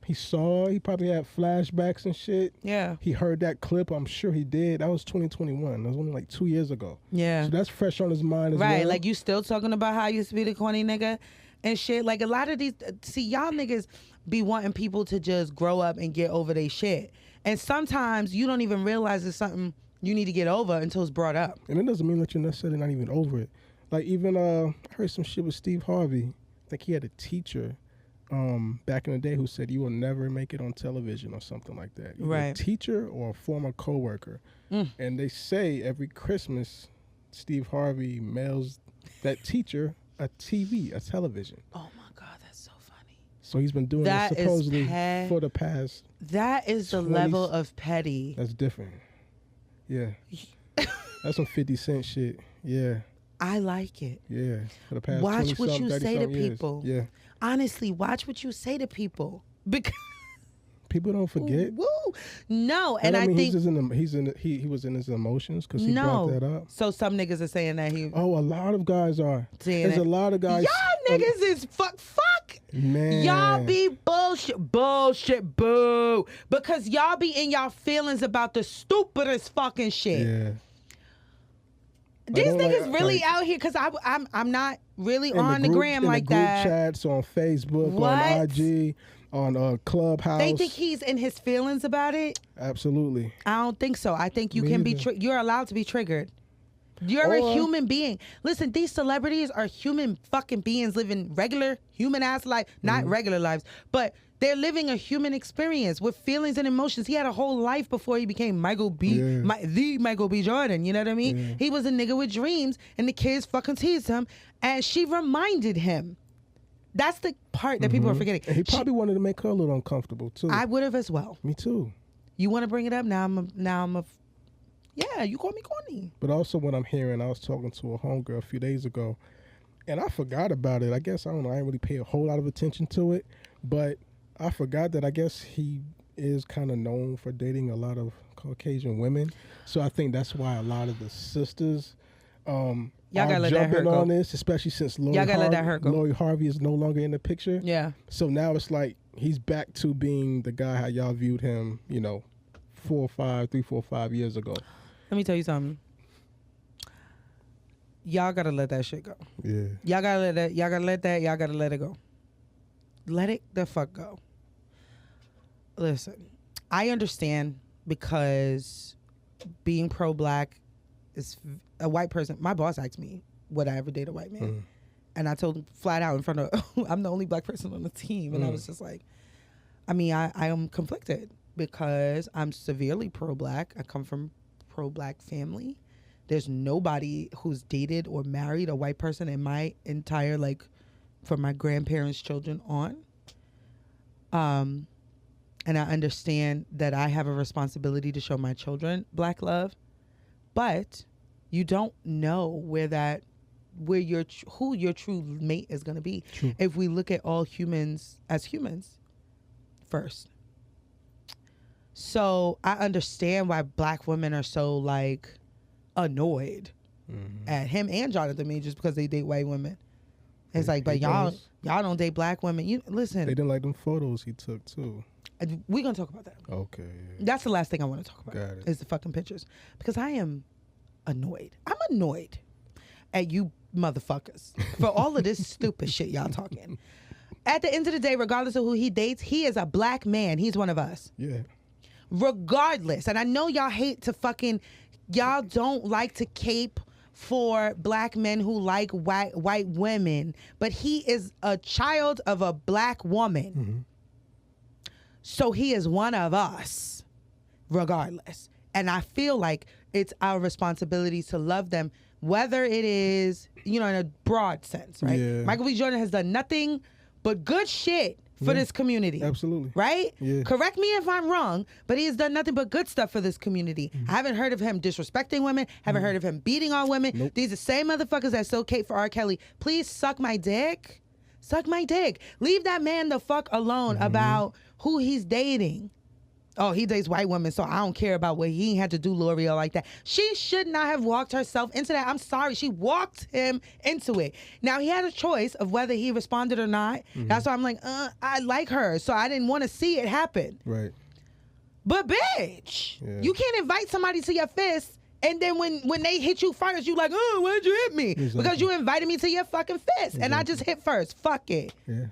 He probably had flashbacks and shit. Yeah. He heard that clip. I'm sure he did. That was 2021. That was only like 2 years ago. Yeah. So that's fresh on his mind as well. Right. Like you still talking about how I used to be the corny nigga. and shit. Like a lot of these, see, y'all niggas be wanting people to just grow up and get over their shit. And sometimes you don't even realize it's something you need to get over until it's brought up. And it doesn't mean that you're necessarily not even over it. Like even I heard some shit with Steve Harvey. I think he had a teacher back in the day who said you will never make it on television or something like that. Either a teacher or a former coworker. And they say every Christmas Steve Harvey mails that teacher a TV, a television. Oh my God, that's so funny. So he's been doing That it supposedly is for the past. That is the level of petty. That's different. Yeah. That's some 50 Cent shit. Yeah. I like it. Yeah. For the past watch what you 30 say to years. people. Yeah. Honestly, watch what you say to people. Because people don't forget. Woo. No, and I think he was in his emotions because he brought that up. So some niggas are saying that he. Oh, a lot of guys are. There's a lot of guys. Y'all niggas is fuck. Man. Y'all be bullshit, boo. Because y'all be in y'all feelings about the stupidest fucking shit. Yeah. These niggas really out here because I'm not really on the gram like that. Group chats on Facebook, on IG, on Clubhouse. They think he's in his feelings about it? Absolutely. I don't think so. I think you can be you're allowed to be triggered. You're a human being. Listen, these celebrities are human fucking beings living regular human ass life, not regular lives, but they're living a human experience with feelings and emotions. He had a whole life before he became the Michael B. Jordan. You know what I mean? Yeah. He was a nigga with dreams, and the kids fucking teased him, and she reminded him. That's the part that people are forgetting. And he probably wanted to make her a little uncomfortable too. I would have as well. Me too. You want to bring it up now? Yeah, you call me corny. But also what I'm hearing, I was talking to a homegirl a few days ago, and I forgot about it. I guess, I don't know, I didn't really pay a whole lot of attention to it, but I forgot that I guess he is kind of known for dating a lot of Caucasian women. So I think that's why a lot of the sisters y'all gotta let that hurt jumping go. on this, especially since Lori Harvey is no longer in the picture. Yeah. So now it's like he's back to being the guy how y'all viewed him, 3, 4, 5 years ago. Let me tell you something. Y'all gotta let that shit go. Yeah. Y'all gotta let it go. Let it the fuck go. Listen, I understand because being pro-black is a white person. My boss asked me, would I ever date a white man? And I told him flat out in front of, I'm the only black person on the team. And I was just like, I am conflicted because I'm severely pro-black. I come from pro-black family. There's nobody who's dated or married a white person in my entire, from my grandparents' children on. And I understand that I have a responsibility to show my children black love, but you don't know who your true mate is going to be. True. If we look at all humans as humans first. So I understand why black women are so annoyed at him and Jonathan Majors because they date white women. It's but y'all don't date black women. You listen. They didn't like them photos he took too. We're gonna talk about that. Okay. That's the last thing I want to talk about. Got it. Is the fucking pictures because I am annoyed. I'm annoyed at you motherfuckers for all of this stupid shit y'all talking. At the end of the day, regardless of who he dates, he is a black man. He's one of us. Yeah. Regardless, and I know y'all hate to y'all don't like to cape for black men who like white women, but he is a child of a black woman. So he is one of us, regardless. And I feel like it's our responsibility to love them, whether it is, in a broad sense, right? Yeah. Michael B. Jordan has done nothing but good shit for this community. Absolutely. Right? Yeah. Correct me if I'm wrong, but he has done nothing but good stuff for this community. I haven't heard of him disrespecting women, haven't heard of him beating on women. Nope. These are the same motherfuckers that still cape for R. Kelly. Please suck my dick. Suck my dick. Leave that man the fuck alone about who he's dating. Oh, he dates white women, so I don't care about what he had to do L'Oreal like that. She should not have walked herself into that. I'm sorry. She walked him into it. Now, he had a choice of whether he responded or not. That's why I'm like, I like her, so I didn't want to see it happen. Right. But, bitch, you can't invite somebody to your fist And then when they hit you first, you like, oh, why'd you hit me? Exactly. Because you invited me to your fucking fist. And I just hit first. Fuck it. Yeah.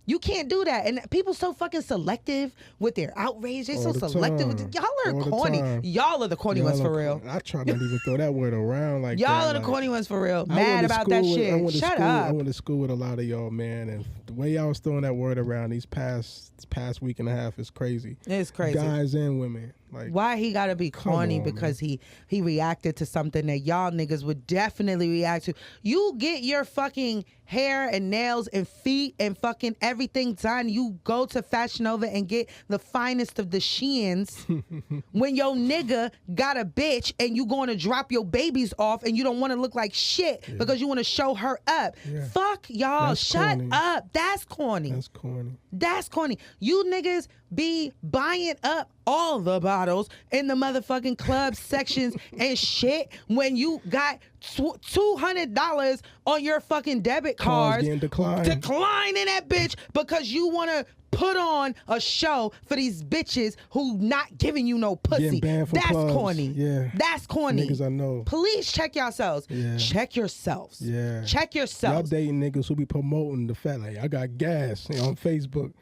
You can't do that. And people so fucking selective with their outrage. They so selective with y'all are corny. Y'all are the corny ones for real. I try not to even throw that word around like y'all that. are the corny ones for real. Mad about that shit. Shut up. I went to school with a lot of y'all, man, and the way y'all was throwing that word around these past week and a half is crazy. It's crazy. Guys and women. Like, why he gotta be corny? on, because he reacted to something that y'all niggas would definitely react to. You get your fucking hair and nails and feet and fucking everything done. You go to Fashion Nova and get the finest of the Sheins. When your nigga got a bitch and you going to drop your babies off and you don't want to look like shit because you want to show her up. Yeah. Fuck y'all. That's Shut corny. Up. That's corny. That's corny. That's corny. You niggas be buying up all the bottles in the motherfucking club sections and shit when you got $200 on your fucking debit cards. Declining that bitch because you want to put on a show for these bitches who not giving you no pussy. That's clubs. Corny. Yeah. That's corny. Niggas I know. Please check yourselves. Yeah. Check yourselves. Yeah. Check yourselves. Y'all dating niggas who be promoting the fact like I got gas on Facebook.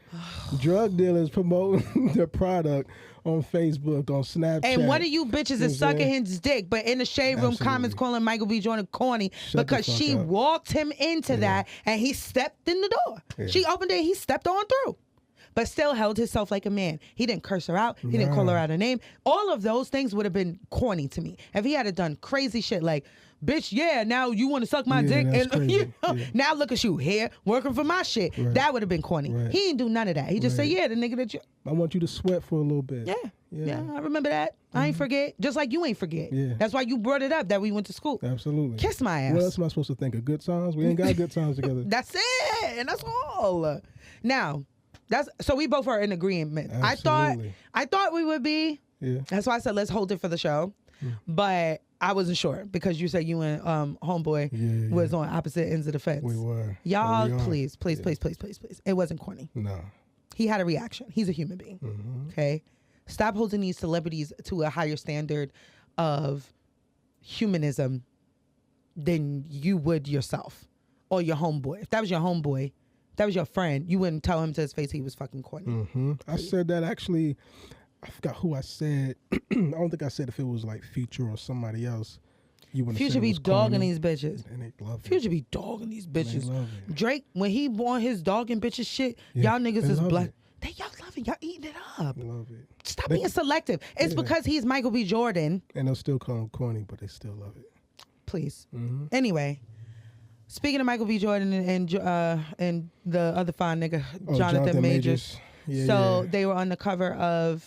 Drug dealers promoting their product on Facebook, on Snapchat. And what are you bitches is sucking his dick, but in the shade room comments calling Michael B. Jordan corny because she walked him into that and he stepped in the door. Yeah. She opened it, he stepped on through. But still held himself like a man. He didn't curse her out. He didn't call her out a name. All of those things would have been corny to me. If he had done crazy shit like, bitch, yeah, now you want to suck my dick. And you know, now look at you here working for my shit. Right. That would have been corny. Right. He didn't do none of that. He just said, yeah, the nigga that you... I want you to sweat for a little bit. Yeah, I remember that. I ain't forget. Just like you ain't forget. Yeah. That's why you brought it up that we went to school. Absolutely. Kiss my ass. What else am I supposed to think of? Good times? We ain't got good times together. That's it. And that's all. Now... so we both are in agreement. Absolutely. I thought we would be. Yeah. That's why I said let's hold it for the show. But I wasn't sure because you said you and homeboy was on opposite ends of the fence. We were. Y'all, please. It wasn't corny. No. He had a reaction. He's a human being. Mm-hmm. Okay? Stop holding these celebrities to a higher standard of humanism than you would yourself or your homeboy. If that was your homeboy, that was your friend, you wouldn't tell him to his face he was fucking corny. Mm-hmm. I said that actually, I forgot who I said. I don't think I said if it was like Future or somebody else. You wouldn't Future be dogging these bitches. And they love it. Future be dogging these bitches. They love it. Drake, when he won his dogging bitches shit, y'all niggas is black. Y'all love it. Y'all eating it up. Love it. Stop being selective. It's because he's Michael B. Jordan. And they'll still call him corny, but they still love it. Please. Mm-hmm. Anyway. Speaking of Michael B. Jordan and the other fine nigga, Jonathan Majors. Yeah, they were on the cover of...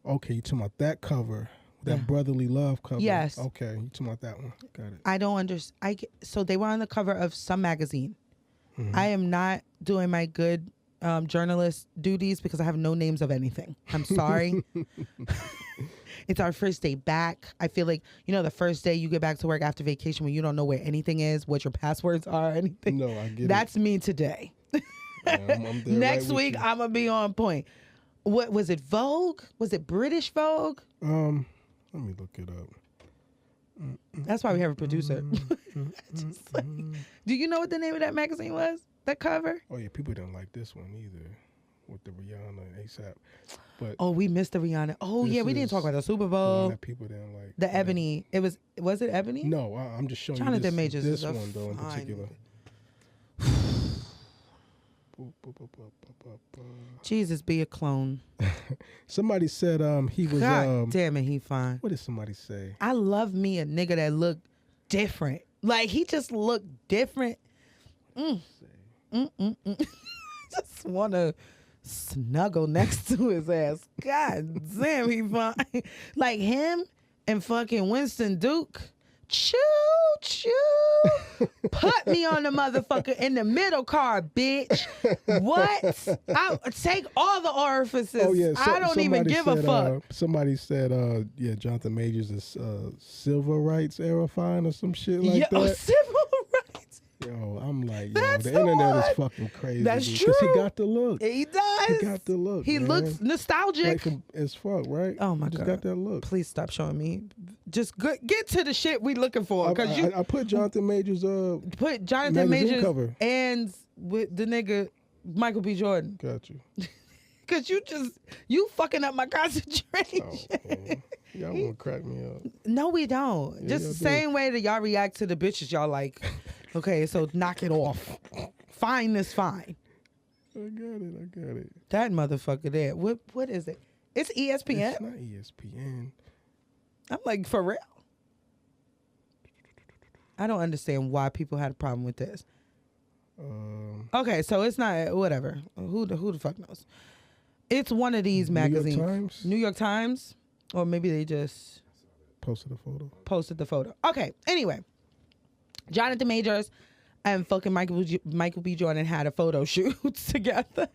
Okay, you talking about that cover, that Brotherly Love cover. Yes. Okay, you talking about that one. Got it. I don't understand. So they were on the cover of some magazine. Mm-hmm. I am not doing my good journalist duties because I have no names of anything. I'm sorry. It's our first day back. I feel like, the first day you get back to work after vacation when you don't know where anything is, what your passwords are, anything. No, I get That's me today. I'm Next week, I'm going to be on point. What was it, Vogue? Was it British Vogue? Let me look it up. That's why we have a producer. Do you know what the name of that magazine was? That cover? Oh, yeah, people didn't like this one either. With the Rihanna and ASAP. But we missed the Rihanna. Oh yeah, we didn't talk about the Super Bowl. That people didn't like. The Ebony. Was it Ebony? No, I'm just showing Jonathan you Majors this one though in particular. Jesus, be a clone. Somebody said he was. God damn it, he fine. What did somebody say? I love me a nigga that looked different. Like he just looked different. Just wanna snuggle next to his ass. God damn, he fine. Like him and fucking Winston Duke. Choo choo. Put me on the motherfucker in the middle car, bitch. What? I take all the orifices. Oh yeah, I don't even give a fuck. Somebody said, Jonathan Majors is civil rights era fine or some shit like that. Civil rights. Yo, I'm like, yo, That's the the internet one. is fucking crazy. That's dude, true. he got the look. He does. He got the look. He man. looks nostalgic. Like as fuck, right? Oh my Just God. got that look. Please stop showing me. Just get to the shit we looking for. Because you I put Jonathan Majors put Jonathan magazine Majors cover. and with the nigga Michael B. Jordan. Got you. Because you fucking up my concentration. Oh, man. Y'all want to crack me up. No, we don't. Yeah, Just y'all the do. same way that y'all react to the bitches y'all like. Okay, so knock it off. Fine is fine. I got it. That motherfucker there. What is it? It's ESPN? It's not ESPN. I'm like, for real? I don't understand why people had a problem with this. Okay, so it's not, whatever. Who the fuck knows? It's one of these magazines. New York Times? New York Times? Or maybe they just Posted a photo. posted the photo. Okay, anyway. Jonathan Majors and fucking Michael B. Jordan had a photo shoot together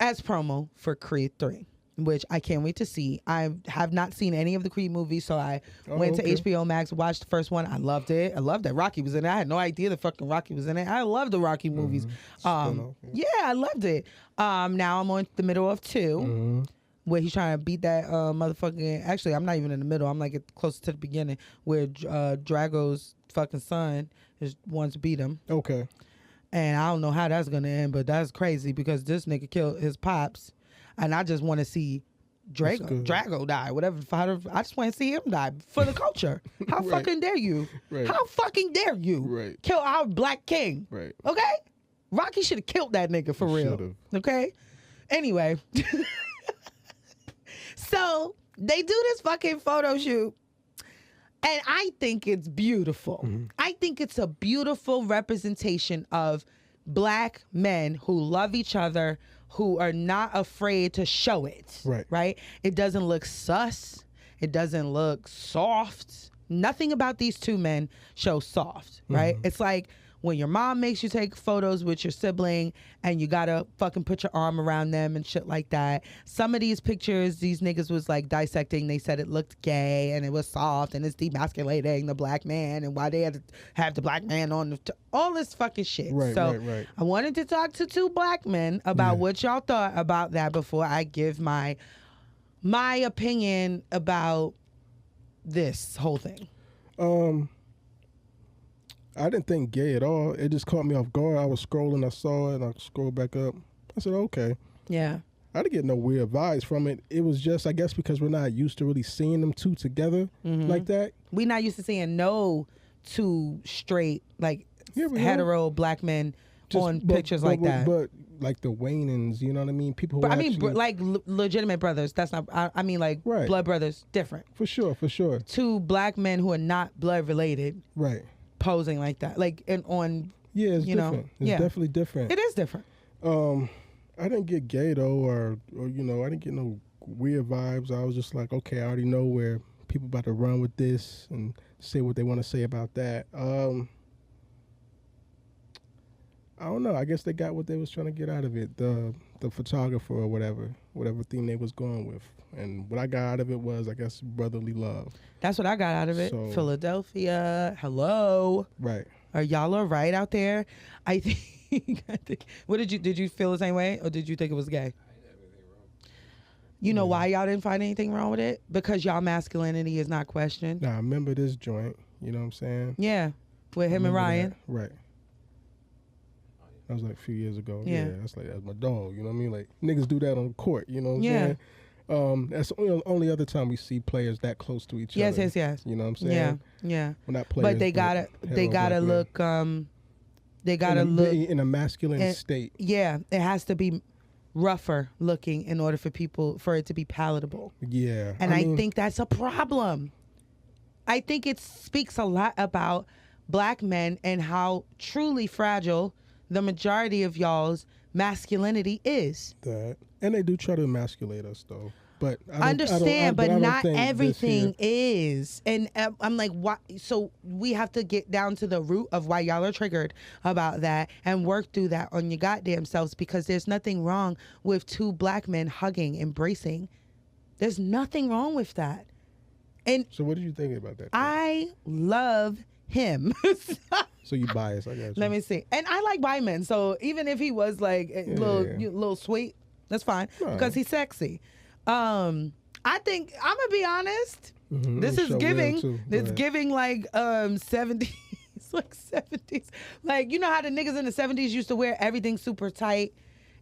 as promo for Creed 3, which I can't wait to see. I have not seen any of the Creed movies, so I went to HBO Max, watched the first one. I loved it. I loved that Rocky was in it. I had no idea the fucking Rocky was in it. I love the Rocky movies. Spin-off, Yeah, I loved it. Now I'm on the middle of 2. Where he's trying to beat that motherfucking. Actually, I'm not even in the middle. I'm like closer to the beginning where Drago's fucking son wants to beat him. Okay. And I don't know how that's gonna end, but that's crazy because this nigga killed his pops, and I just want to see Drago die. Whatever. I just want to see him die for the culture. How Right. fucking dare you? Right. How fucking dare you? Right. Kill our black king. Right. Okay. Rocky should have killed that nigga for He real. should've. Okay. Anyway. So they do this fucking photo shoot, and I think it's beautiful. I think it's a beautiful representation of black men who love each other, who are not afraid to show it. Right. Right? It doesn't look sus. It doesn't look soft. Nothing about these two men shows soft, right? It's like when your mom makes you take photos with your sibling and you gotta fucking put your arm around them and shit like that. Some of these pictures, these niggas was like dissecting. They said it looked gay and it was soft and it's demasculating the black man and why they had to have the black man on all this fucking shit. Right, so right. I wanted to talk to 2 black men about Yeah. what y'all thought about that before I give my opinion about this whole thing. I didn't think gay at all. It just caught me off guard. I was scrolling, I saw it, and I scrolled back up. I said, okay. Yeah. I didn't get no weird vibes from it. It was just, I guess, because we're not used to really seeing them two together like that. We not used to seeing no 2 straight, like Yeah, we hetero black men on pictures like that. But like the Waynons, you know what I mean? People who But I mean, actually, like legitimate brothers. That's not. I mean, like Right. blood brothers. Different. for sure. 2 black men who are not blood related Right. posing like that, like on. Yeah, it's You know, different. It's yeah. definitely different. It is different. I didn't get gay though, or you know, I didn't get no weird vibes. I was just like, okay, I already know where people about to run with this and say what they want to say about that. I don't know. I guess they got what they was trying to get out of it. The photographer or whatever theme they was going with, and what I got out of it was, I guess, brotherly love. That's what I got out of it. So- Philadelphia. Hello. Right. Are y'all all right out there? I think. What did you feel the same way, or did you think it was gay? You know why y'all didn't find anything wrong with it? Because y'all masculinity is not questioned. Now I remember this joint. You know what I'm saying? Yeah, with him and Remember Ryan. that. Right. That was like a few years ago. Yeah. That's my dog. You know what I mean? Like niggas do that on court. You know what I'm Yeah. saying? That's the only other time we see players that close to each Yes, other. yes. You know what I'm saying? Yeah, yeah. Well, not players, But they gotta hetero black men. look. They gotta look. in a masculine and- state. Yeah, it has to be rougher looking in order for it to be palatable. Yeah. And I mean, think that's a problem. I think it speaks a lot about black men and how truly fragile the majority of y'all's masculinity is. that, and they do try to emasculate us though. But Understand, but I don't not think this everything here- is. And I'm like, why? So we have to get down to the root of why y'all are triggered about that and work through that on your goddamn selves, because there's nothing wrong with 2 black men hugging, embracing. There's nothing wrong with that. And So what did you think about that? I love him. So you biased, I got you. Let me see. And I like bi men, so even if he was like a little sweet, that's fine because he's sexy. I think I'm gonna be honest. This is giving. It's giving like 70s, like 70s. Like you know how the niggas in the 70s used to wear everything super tight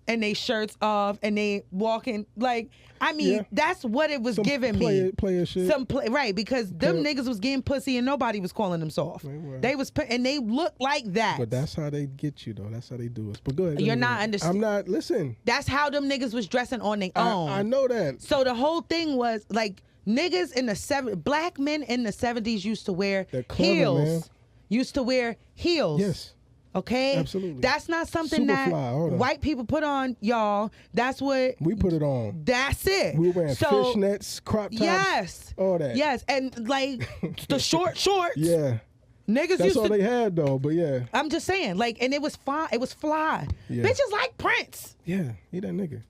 and they shirts off and they walking like. I mean, that's what it was giving me. Player shit. Right, because them niggas was getting pussy and nobody was calling them soft. They was and they looked like that. But that's how they get you though. That's how they do us. But go ahead. You're not understanding. I'm not. Listen. That's how them niggas was dressing on their own. I know that. So the whole thing was like niggas in the black men in the 70s used to wear heels. Man. Used to wear heels. Yes. Okay? Absolutely. That's not something that white people put on, y'all. That's what... We put it on. That's it. We were wearing fishnets, crop tops. Yes. All that. Yes. And like the short shorts. Yeah. Niggas That's all they had though, but yeah. I'm just saying, like, and it was fine. It was fly. Yeah. Bitches like Prince. Yeah, he that nigga.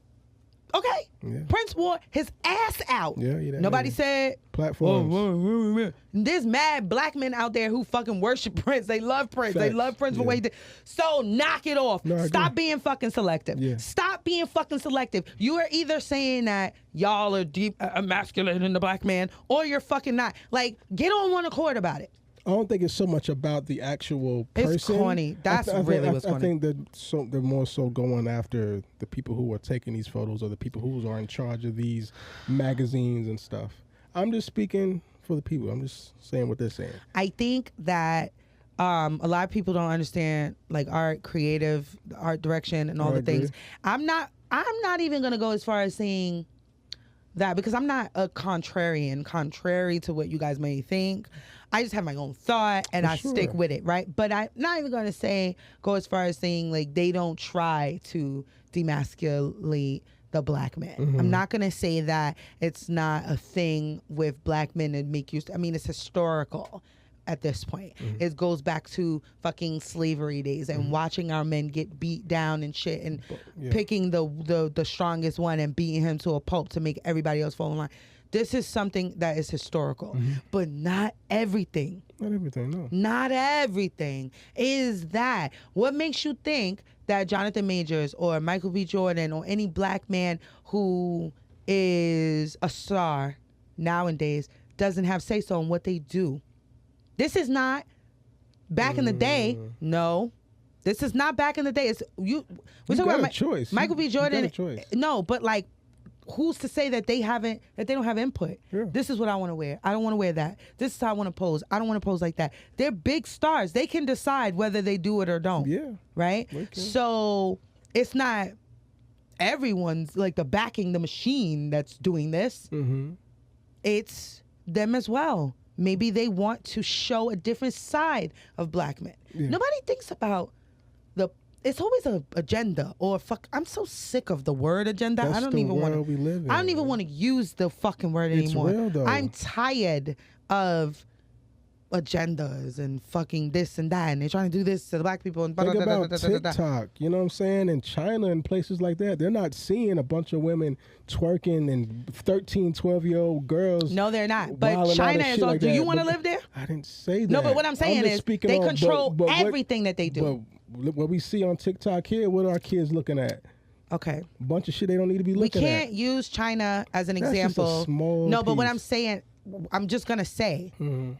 Okay. Yeah. Prince wore his ass out. Yeah, he that Nobody nigga. said platforms. There's mad black men out there who fucking worship Prince. They love Prince. Facts. They love Prince for what he did. So knock it off. No, Stop being fucking selective. Yeah. Stop being fucking selective. You are either saying that y'all are deep emasculating the black man, or you're fucking not. Like, get on one accord about it. I don't think it's so much about the actual person. It's corny. That's really what's corny. I think that they're more so going after the people who are taking these photos or the people who are in charge of these magazines and stuff. I'm just speaking for the people. I'm just saying what they're saying. I think that a lot of people don't understand like art, creative, art direction, and all the things. I'm not even gonna go as far as saying that because I'm not a contrarian, contrary to what you guys may think. I just have my own thought and I stick with it, right? But I'm not even going to go as far as saying like they don't try to demasculate the black man. I'm not going to say that it's not a thing with black men that make use. I mean, it's historical at this point. It goes back to fucking slavery days and watching our men get beat down and shit and picking the strongest one and beating him to a pulp to make everybody else fall in line. This is something that is historical, but not everything. Not everything, no. Not everything is that. What makes you think that Jonathan Majors or Michael B. Jordan or any black man who is a star nowadays doesn't have say-so in what they do? This is not back in the day. No. This is not back in the day. It's you. We're talking about choice. Michael B. Jordan. You got a choice. No, but like, who's to say that they don't have input? Yeah. This is what I want to wear. I don't want to wear that. This is how I want to pose. I don't want to pose like that. They're big stars. They can decide whether they do it or don't. Yeah. Right? So it's not everyone's like the backing the machine that's doing this. It's them as well. Maybe they want to show a different side of black men. Yeah. Nobody thinks about it's always an agenda or fuck. I'm so sick of the word agenda. That's I don't even want to. I don't even want to use the fucking word anymore. It's real, though. I'm tired of agendas and fucking this and that, and they're trying to do this to the black people. And think about TikTok. You know what I'm saying? In China and places like that, they're not seeing a bunch of women twerking and 13, 12-year-old girls. No, they're not. But China is all. Do you want to live there? I didn't say that. No, but what I'm saying is they control everything that they do. What we see on TikTok here, what are our kids looking at? Okay. A bunch of shit they don't need to be looking at. We can't use China as an example. Just a small no, but piece. what I'm saying, I'm just going to say,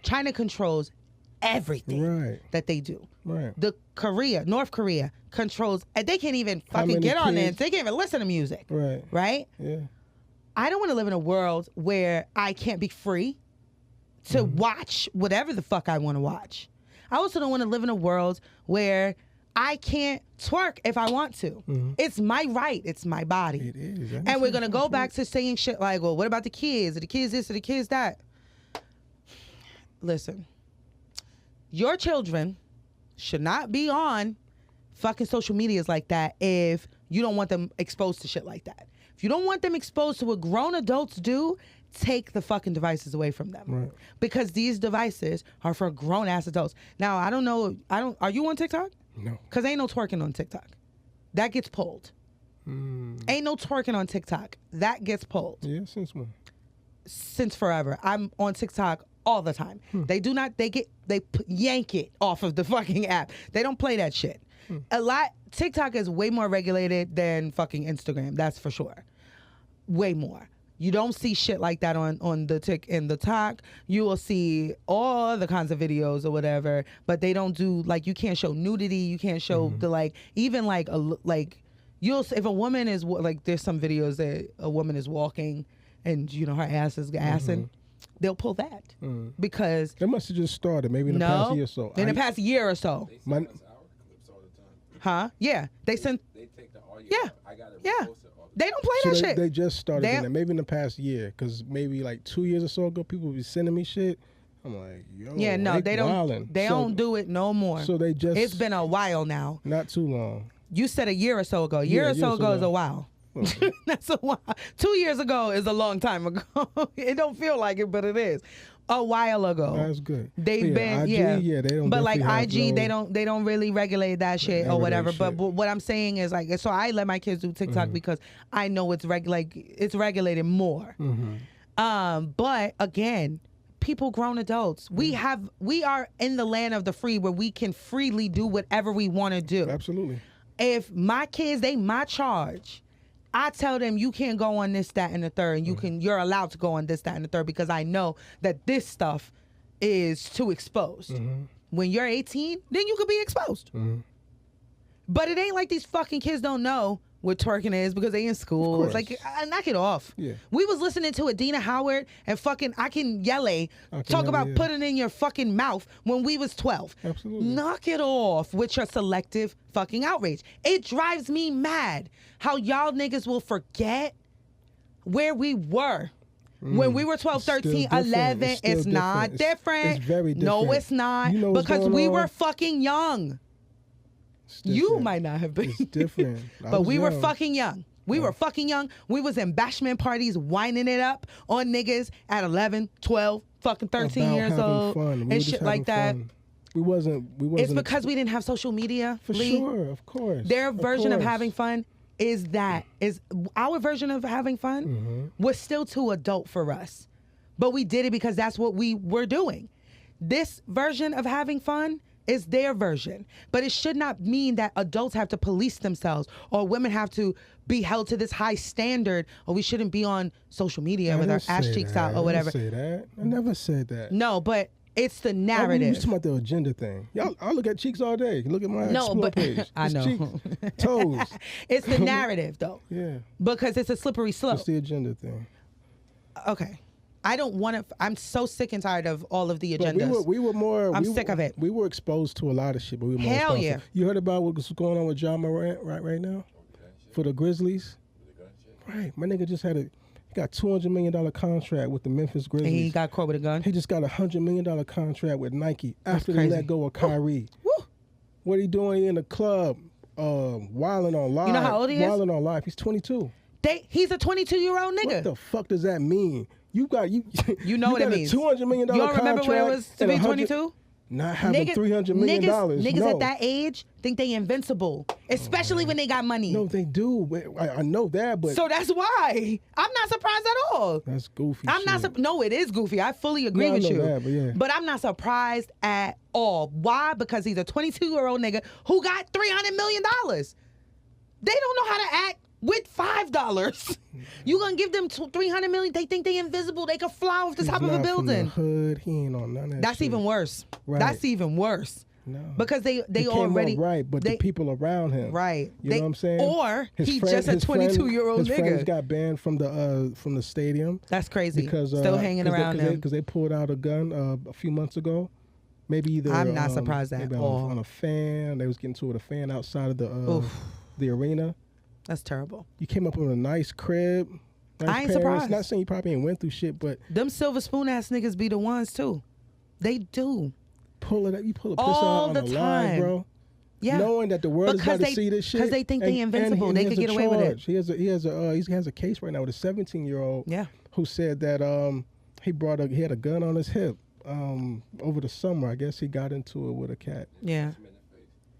China controls everything that they do. Right. North Korea controls, they can't even fucking get on it. They can't even listen to music. Right. Right? Yeah. I don't want to live in a world where I can't be free to watch whatever the fuck I want to watch. I also don't want to live in a world where I can't twerk if I want to. It's my right. It's my body. It is. And we're going to go back to saying shit like, well, what about the kids? Are the kids this or the kids that? Listen, your children should not be on fucking social medias like that if you don't want them exposed to shit like that. If you don't want them exposed to what grown adults do, take the fucking devices away from them. Right. Because these devices are for grown ass adults. Now, I don't know. Are you on TikTok? No. Because ain't no twerking on TikTok. That gets pulled. Ain't no twerking on TikTok. That gets pulled. Yeah, since when? Since forever. I'm on TikTok all the time. They do not. They yank it off of the fucking app. They don't play that shit. TikTok is way more regulated than fucking Instagram. That's for sure. Way more. You don't see shit like that on the Tik and the Talk. You will see all the kinds of videos or whatever, but they don't do, like, you can't show nudity. You can't show the, like, even like you'll, if a woman is like, there's some videos that a woman is walking and, you know, her ass is gassing. They'll pull that because They must have just started maybe in the past year or so. In the past year or so. They send us our clips all the time. Huh? Yeah. They send. They take the audio. Yeah. I got it. Yeah. Posted all the They don't play So that shit. they just started They- doing that. Maybe in the past year, because maybe like 2 years or so ago, people would be sending me shit. I'm like, yo, Yeah, no, they don't. wildin'. They So- don't do it no more. So they just. It's been a while now. Not too long. You said a year or so ago. A year or so ago is a while. Okay. That's a while. 2 years ago is a long time ago. It don't feel like it, but it is. A while ago. That's good. They've been IG, they don't. But like definitely have IG, no- they don't really regulate that shit or Regulate whatever. shit. But what I'm saying is, like, so I let my kids do TikTok because I know it's it's regulated more. But again, people, grown adults, we are in the land of the free where we can freely do whatever we want to do. Absolutely. If my kids, they my charge. I tell them you can't go on this, that, and the third, and you're allowed to go on this, that, and the third because I know that this stuff is too exposed. When you're 18, then you could be exposed. But it ain't like these fucking kids don't know what twerking is because they in school. It's like, knock it off. Yeah. We was listening to Adina Howard and fucking talk about putting it in your fucking mouth when we was 12. Absolutely. Knock it off with your selective fucking outrage. It drives me mad how y'all niggas will forget where we were. When we were 12, It's still 13, different. 11, It's still it's not different. different. It's very No, different. it's not. You know what's because going we on? were fucking young. It's You different. might not have been. It's different. I But was we were young. fucking young. We were fucking young. We was in bashment parties winding it up on niggas at 11, 12, fucking 13 About years having old fun. We were and just shit like having that. fun. We wasn't. It's because we didn't have social media. For Lee. sure, of course. Their version of course. having fun is our version of having fun was still too adult for us. But we did it because that's what we were doing. This version of having fun is their version. But it should not mean that adults have to police themselves or women have to be held to this high standard or we shouldn't be on social media I with our didn't ass say cheeks that. out or whatever. I didn't say that. I never said that. No, but it's the You narrative. talking about the agenda thing. I look at cheeks all day. Look at my No, explore but page. I It's know. cheeks, toes. It's the narrative though. Yeah. Because it's a slippery slope. It's the agenda thing. Okay. I don't want to. I'm so sick and tired of all of the But agendas. we were more. I'm we sick were, of it. We were exposed to a lot of shit, but we were more Hell responsible. yeah. You heard about what's going on with John Morant right now for the Grizzlies? Right. My nigga just he got $200 million contract with the Memphis Grizzlies. And he got caught with a gun. He just got a $100 million contract with Nike after they crazy. let go of Kyrie. Woo. What he doing in the club? Wilding on live. You know how old he is? Wilding on live. He's 22. He's a 22-year-old nigga. What the fuck does that mean? You You know what it got means. A $200 million You don't remember what it contract was to and be 100 22? Not having $300 million. Niggas no. at that age think they invincible, especially when they got money. No, they do. I know that, but So that's why I'm not surprised at all. that's goofy. I'm not. shit. No, it is goofy. I fully agree No, I with know you. that, but yeah. But I'm not surprised at all. Why? Because he's a 22-year-old nigga who got $300 million. They don't know how to act with $5. You gonna give them $300 million? They think they invisible. They can fly off the He's top of a not building. From the hood. He ain't on none of that. That's shit. even worse. Right. That's even worse. No. Because they He came already up right, but the people around him. right. You know what I'm saying? Or His he's friend- just a his friend- 22-year-old His friends nigga. got banned from the stadium That's crazy. because Still hanging around them. because they pulled out a gun a few months ago. Maybe either I'm not surprised at maybe all. on a fan. They was getting to it with a fan outside of the arena. That's terrible. You came up with a nice crib. Nice I ain't parents. surprised. Not saying you probably ain't went through shit, but Them silver spoon ass niggas be the ones too. They do. pull it up. You pull a piss All out the on the time. live, bro. Yeah. Knowing that the world is about to see this shit Because they think they invincible. and They he could has get a away with it. charge. He has a case right now with a 17-year-old Yeah. who said that he had a gun on his hip over the summer. I guess he got into it with a cat. Yeah.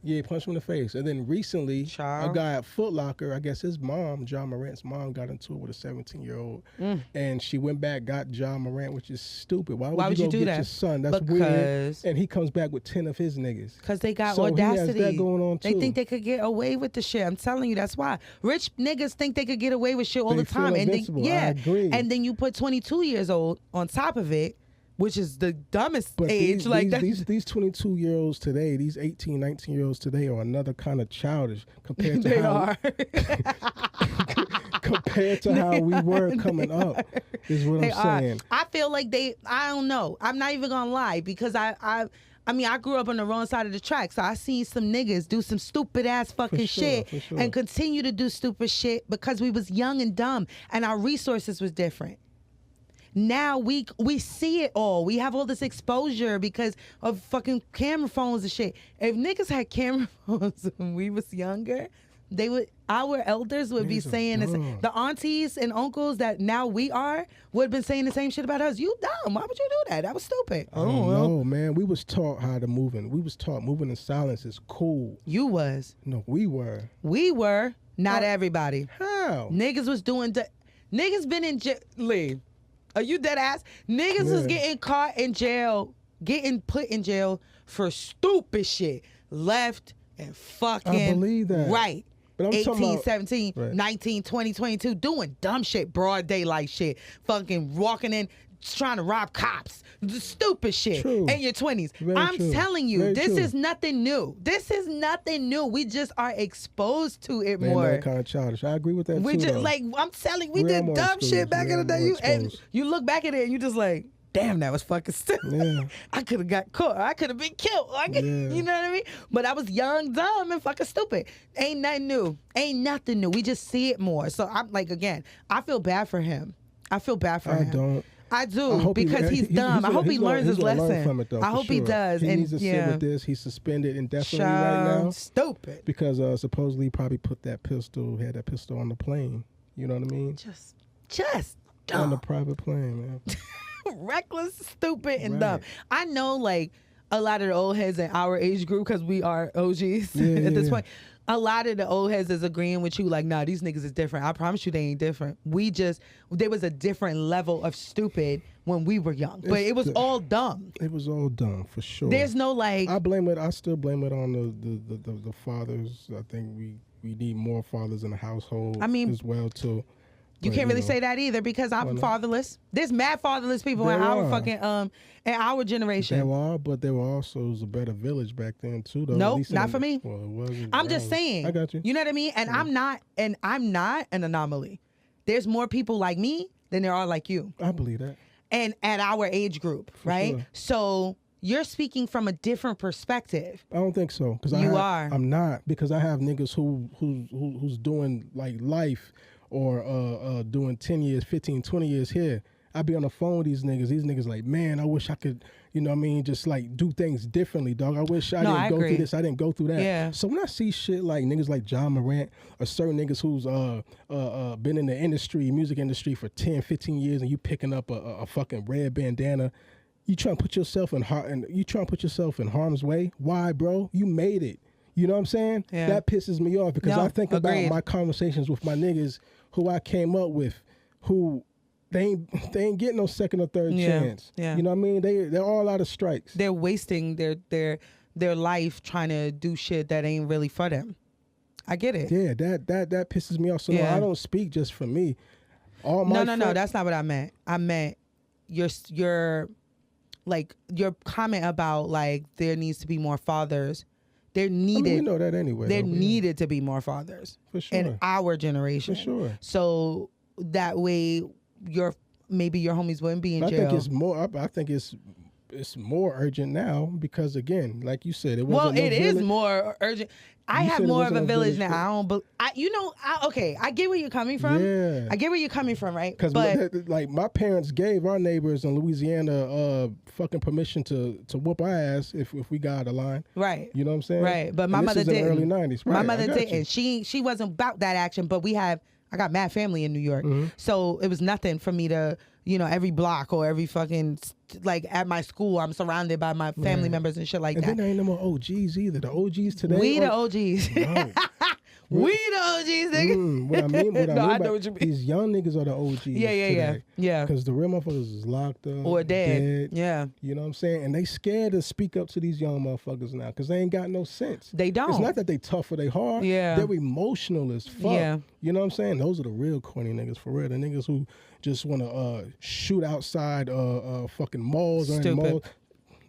Yeah, punched him in the face. And then recently, Child. a guy at Foot Locker, I guess his mom, John Morant's mom, got into it with a 17-year-old. And she went back, got John Morant, which is stupid. Why would you go do get that? your son? That's weird. Because And he comes back with 10 of his niggas. Because they got So he has audacity. that going on, They too. think they could get away with the shit. I'm telling you, that's why. Rich niggas think they could get away with shit all They the time. feel And then, invincible. I agree. And then you put 22 years old on top of it, which is the dumbest But age. these 22-year-olds today, these 18, 19-year-olds today are another kind of childish compared to they how are. compared to how we were coming up. Is what They I'm are. saying. I feel like I don't know. I'm not even gonna lie because I mean, I grew up on the wrong side of the track, so I seen some niggas do some stupid ass fucking For sure, shit for sure. and continue to do stupid shit because we was young and dumb and our resources was different. Now we see it all. We have all this exposure because of fucking camera phones and shit. If niggas had camera phones when we was younger, our elders would be Niggas are saying this. dumb. The aunties and uncles that now we are would have been saying the same shit about us. You dumb. Why would you do that? That was stupid. I don't know, man. We was taught how to move in. We was taught moving in silence is cool. You was. No, we were. We were. Not everybody. How? Niggas was doing. Niggas been in jail. Leave. Are you dead ass? Niggas was Yeah. getting caught in jail, getting put in jail for stupid shit. Left and fucking. I believe that. Right. But I'm 18, talking about- 17, Right. 19, 20, 22, doing dumb shit, broad daylight shit. Fucking walking in, trying to rob cops. Stupid shit. True. In your 20s. Very I'm true. telling you, Very this true. is nothing new. This is nothing new. We just are exposed to it Man, more. that kind of childish. I agree with that We too. just though. like I'm telling you, we We are did more dumb exposed. shit back We in are the day. more And exposed. you look back at it and you just like, damn, that was fucking stupid. Yeah. I could have got caught. I could have been killed. Yeah. You know what I mean? But I was young, dumb, and fucking stupid. Ain't nothing new. Ain't nothing new. We just see it more. So I'm like, again, I feel bad for him. I feel bad for I him. don't. I do I hope because he's dumb. I hope he learns his gonna lesson. Learn from it, though, I for hope he sure. does. He and needs to sit yeah, with this. He's suspended indefinitely right now Child, stupid. because supposedly he probably put that pistol, had that pistol on the plane. You know what I mean? Just On the dumb. private plane, man. Reckless, stupid, and Right. dumb. I know, like, a lot of the old heads in our age group, because we are OGs Yeah, at this yeah. point. A lot of the old heads is agreeing with you, like, nah, these niggas is different. I promise you they ain't different. There was a different level of stupid when we were young, but It's it was the- all dumb. It was all dumb for sure. There's no, like, I still blame it on the fathers. I think we need more fathers in the household. I mean, as well too. you But, can't really know, say that either because Why I'm not? fatherless. There's mad fatherless people in There our are. fucking, in our generation. There were, but there were also it was a better village back then too. Though. At Nope, least in not the- for me. Well, it wasn't. I'm just saying. I got you. You know what I mean? And I'm not an anomaly. There's more people like me than there are like you. I believe that. And at our age group, right? sure. So you're speaking from a different perspective. I don't think so. Because You are. I'm not because I have niggas who's doing like life or doing 10 years, 15, 20 years here. I be on the phone with these niggas. These niggas like, man, I wish I could, you know what I mean, just like do things differently, dog. I wish I No, didn't I go agree. through this. I didn't go through that. Yeah. So when I see shit like niggas like John Morant or certain niggas who's been in the industry, music industry for 10, 15 years and you picking up a fucking red bandana, you trying to put yourself in harm's way. Why, bro? You made it. You know what I'm saying? Yeah. That pisses me off because No, I think agreed. about my conversations with my niggas who I came up with, who they ain't getting no second or third Yeah, chance. yeah. You know what I mean? They're all out of strikes. They're wasting their life trying to do shit that ain't really for them. I get it. Yeah, that pisses me off. So Yeah. no, I don't speak just for me. All my No, that's not what I meant. I meant your like your comment about like there needs to be more fathers. There I mean, needed we know that anyway. there though, yeah. needed to be more fathers For sure. in our generation. For sure. So that way maybe your homies wouldn't be in I jail. think it's more. I think it's more urgent now because again, like you said, it Well, wasn't. it is more urgent. I You have said it more of wasn't a a village village, now. I don't. Okay, I get where you're coming from. Yeah. I get where you're coming from, right? Because But like my parents gave our neighbors in Louisiana fucking permission to whoop our ass if we got out of line. right, You know what I'm saying? right. But my And mother this is in didn't. the early 90s. Right, My I mother got you. didn't. She wasn't about that action. But I got mad family in New York, Mm-hmm. so it was nothing for me to every block or every fucking, like at my school, I'm surrounded by my family members and shit like and that. And then there ain't no more OGs either. The OGs today. We the OGs. No. We the OGs, nigga. What I mean No, I by know what you mean. these young niggas are the OGs. Yeah. Because the real motherfuckers is locked up Or dead. Yeah. You know what I'm saying? And they scared to speak up to these young motherfuckers now because they ain't got no sense. They don't. It's not that they tough or they hard. Yeah. They're emotional as fuck. Yeah. You know what I'm saying? Those are the real corny niggas for real. The niggas who just want to shoot outside fucking malls. Stupid.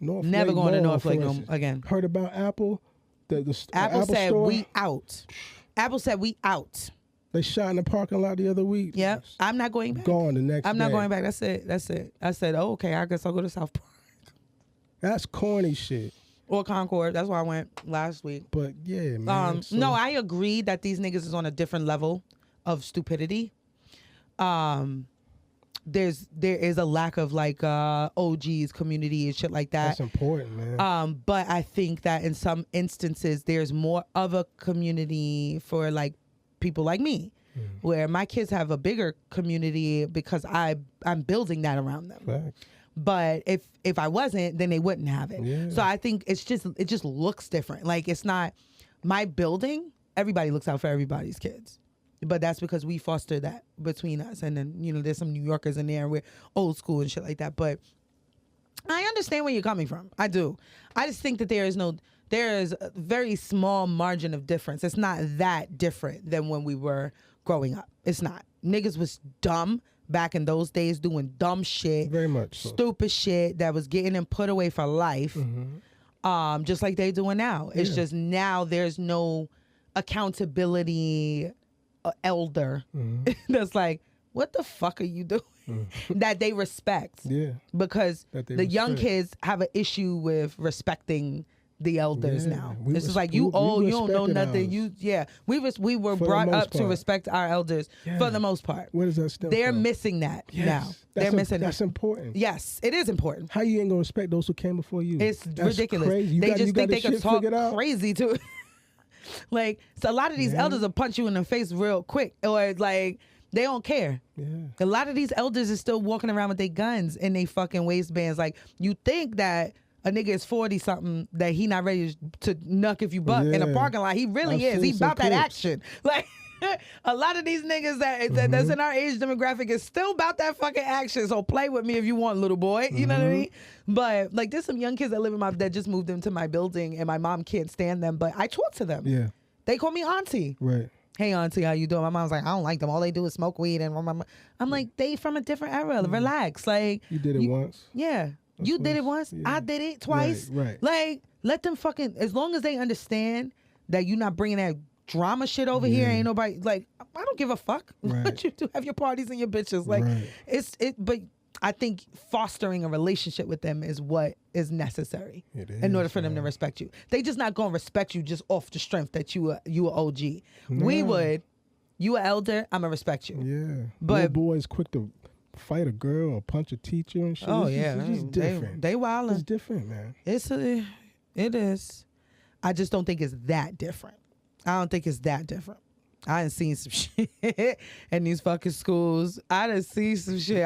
North Never Lake going to Mall, North for Lake instance. again. Heard about Apple? The Apple said store? we out. Apple said we out. They shot in the parking lot the other week. Yeah, I'm not going back. Gone the next I'm day. not going back. That's it. I said, oh, okay, I guess I'll go to South Park. That's corny shit. Or Concord. That's where I went last week. But yeah, man. No, I agree that these niggas is on a different level of stupidity. There is a lack of like OGs community and shit like that. That's important, man. But I think that in some instances there's more of a community for like people like me, where my kids have a bigger community because I'm building that around them. Facts. But if I wasn't, then they wouldn't have it. Yeah. So I think it just looks different. Like it's not my building. Everybody looks out for everybody's kids. But that's because we foster that between us. And then, there's some New Yorkers in there and we're old school and shit like that. But I understand where you're coming from. I do. I just think that there is a very small margin of difference. It's not that different than when we were growing up. It's not. Niggas was dumb back in those days doing dumb shit. Very much so. Stupid shit that was getting them put away for life. Mm-hmm. Just like they're doing now. It's just now there's no accountability elder that's like, what the fuck are you doing? That they respect. Yeah. Because the young respect. kids have an issue with respecting the elders now. We This is like, we you don't know respected nothing. ours. We were For the brought most up to part. respect our elders for the most part. Where does that stem They're from? missing that Yes. now. They're That's missing That's it. important. Yes, it is important. How you ain't gonna respect those who came before you? It's That's ridiculous. Crazy. You They got, just you got think they this can shit talk figured out? crazy too. Like, so a lot of these elders will punch you in the face real quick, or like they don't care. Yeah. A lot of these elders is still walking around with their guns in their fucking waistbands. Like, you think that a nigga is 40 something that he not ready to knuck if you buck in a Yeah. parking lot. He really I've is. seen He some about that clips. action. Like. A lot of these niggas that's in our age demographic is still about that fucking action. So play with me if you want, little boy. You know what I mean? But like, there's some young kids that just moved into my building, and my mom can't stand them. But I talk to them. Yeah. They call me auntie. Right. Hey auntie, how you doing? My mom's like, I don't like them. All they do is smoke weed, and I'm like, they from a different era. Relax. Like, You did it once. yeah. That's You what did it it's- once. yeah. I did it twice. Right. Like, let them fucking, as long as they understand that you're not bringing that drama shit over here, ain't nobody, like, I don't give a fuck. Right. Let you do, have your parties and your bitches. Like, Right. but I think fostering a relationship with them is what is necessary It in order is, for them to man. respect you. They just not going to respect you just off the strength that you a OG. We would, you an elder, I'm going to respect you. Yeah. But- little boys quick to fight a girl or punch a teacher and shit. Oh, It's yeah. Just, it's just different. They wildin'. It's different, man. It is. I just don't think it's that different. I don't think it's that different. I done seen some shit in these fucking schools. I done seen some shit.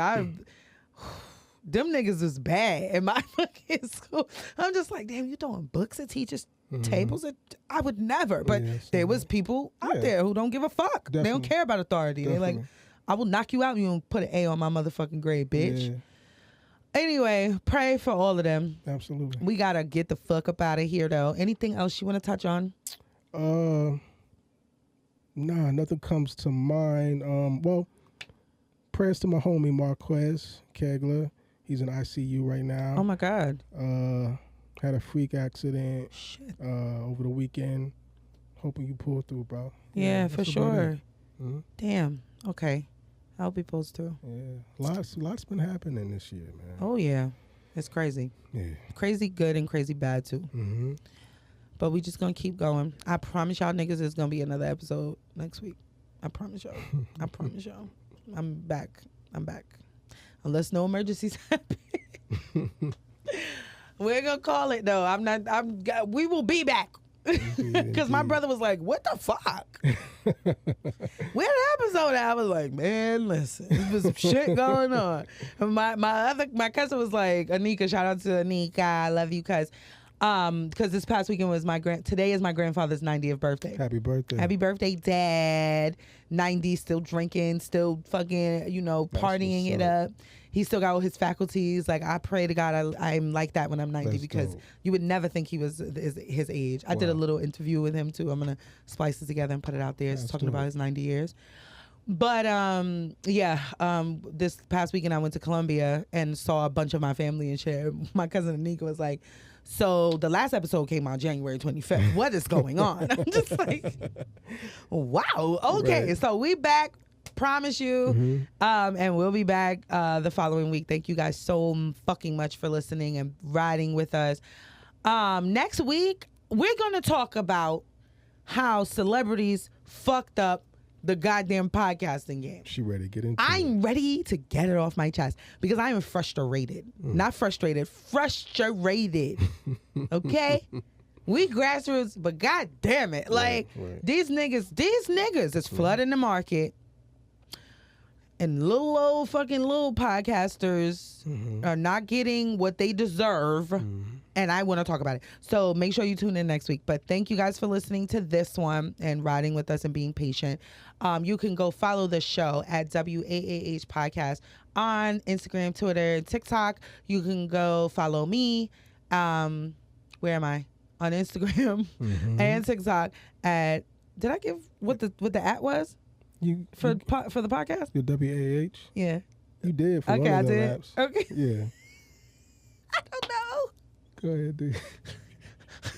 Them niggas is bad in my fucking school. I'm just like, damn, you throwing books at teachers' tables? I would never. But Yes, there was people out there who don't give a fuck. They don't Definitely. care about authority. They like, Definitely. I will knock you out. You don't put an A on my motherfucking grade, bitch. Yeah, Anyway, pray for all of them. absolutely. We gotta get the fuck up out of here, though. Anything else you want to touch on? Nah, nothing comes to mind. Well, prayers to my homie Marquez Kegler. He's in ICU right now. Oh my God. Had a freak accident Shit. over the weekend. Hoping you pull through, bro. Yeah, for that's about sure. it. Mhm. Damn. Okay. I'll be supposed to. Yeah, lots been happening this year, man. Oh yeah, it's crazy. Yeah. Crazy good and crazy bad too. Mm-hmm. But we just gonna keep going. I promise y'all niggas there's gonna be another episode next week. I promise y'all. I promise y'all. I'm back. Unless no emergencies happen. We're gonna call it though. We will be back. Because my brother was like, what the fuck? Where the episode at? I was like, man, listen, there's some shit going on. And my cousin was like, Anika, shout out to Anika, I love you, cuz. Because this past weekend was today is my grandfather's 90th birthday. Happy birthday. Happy birthday, Dad. 90, still drinking, still fucking, partying it up. He still got all his faculties. Like, I pray to God I'm like that when I'm 90. That's because dope. You would never think he was his age. I did a little interview with him too. I'm going to splice it together and put it out there. It's talking about his 90 years. But this past weekend I went to Colombia and saw a bunch of my family and shit. My cousin Anika was like, so the last episode came out January 25th. What is going on? I'm just like, wow. Okay, right. So we back. Promise you. And we'll be back the following week. Thank you guys so fucking much for listening and riding with us. Next week, we're going to talk about how celebrities fucked up the goddamn podcasting game. She ready to get into I'm ready to get it off my chest because I am frustrated. Not frustrated, frustrated. Okay? We grassroots, but god damn it. Like, these niggas is flooding the market. And little old fucking little podcasters are not getting what they deserve. And I want to talk about it. So make sure you tune in next week. But thank you guys for listening to this one and riding with us and being patient. You can go follow the show at WAAH Podcast on Instagram, Twitter, and TikTok. You can go follow me. Where am I? On Instagram and TikTok at, did I give what the at was? For the podcast? Your WAH? Yeah. You did for okay, one of the I did. laps. Okay. Yeah. I don't know. Go ahead, dude.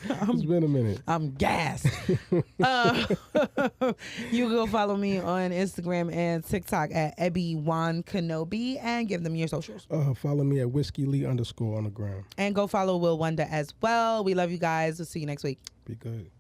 It's been a minute. I'm gassed. You can go follow me on Instagram and TikTok at Ebby1 Kenobi and give them your socials. Follow me at WhiskeyLee _ on the ground. And go follow Will Wonder as well. We love you guys. We'll see you next week. Be good.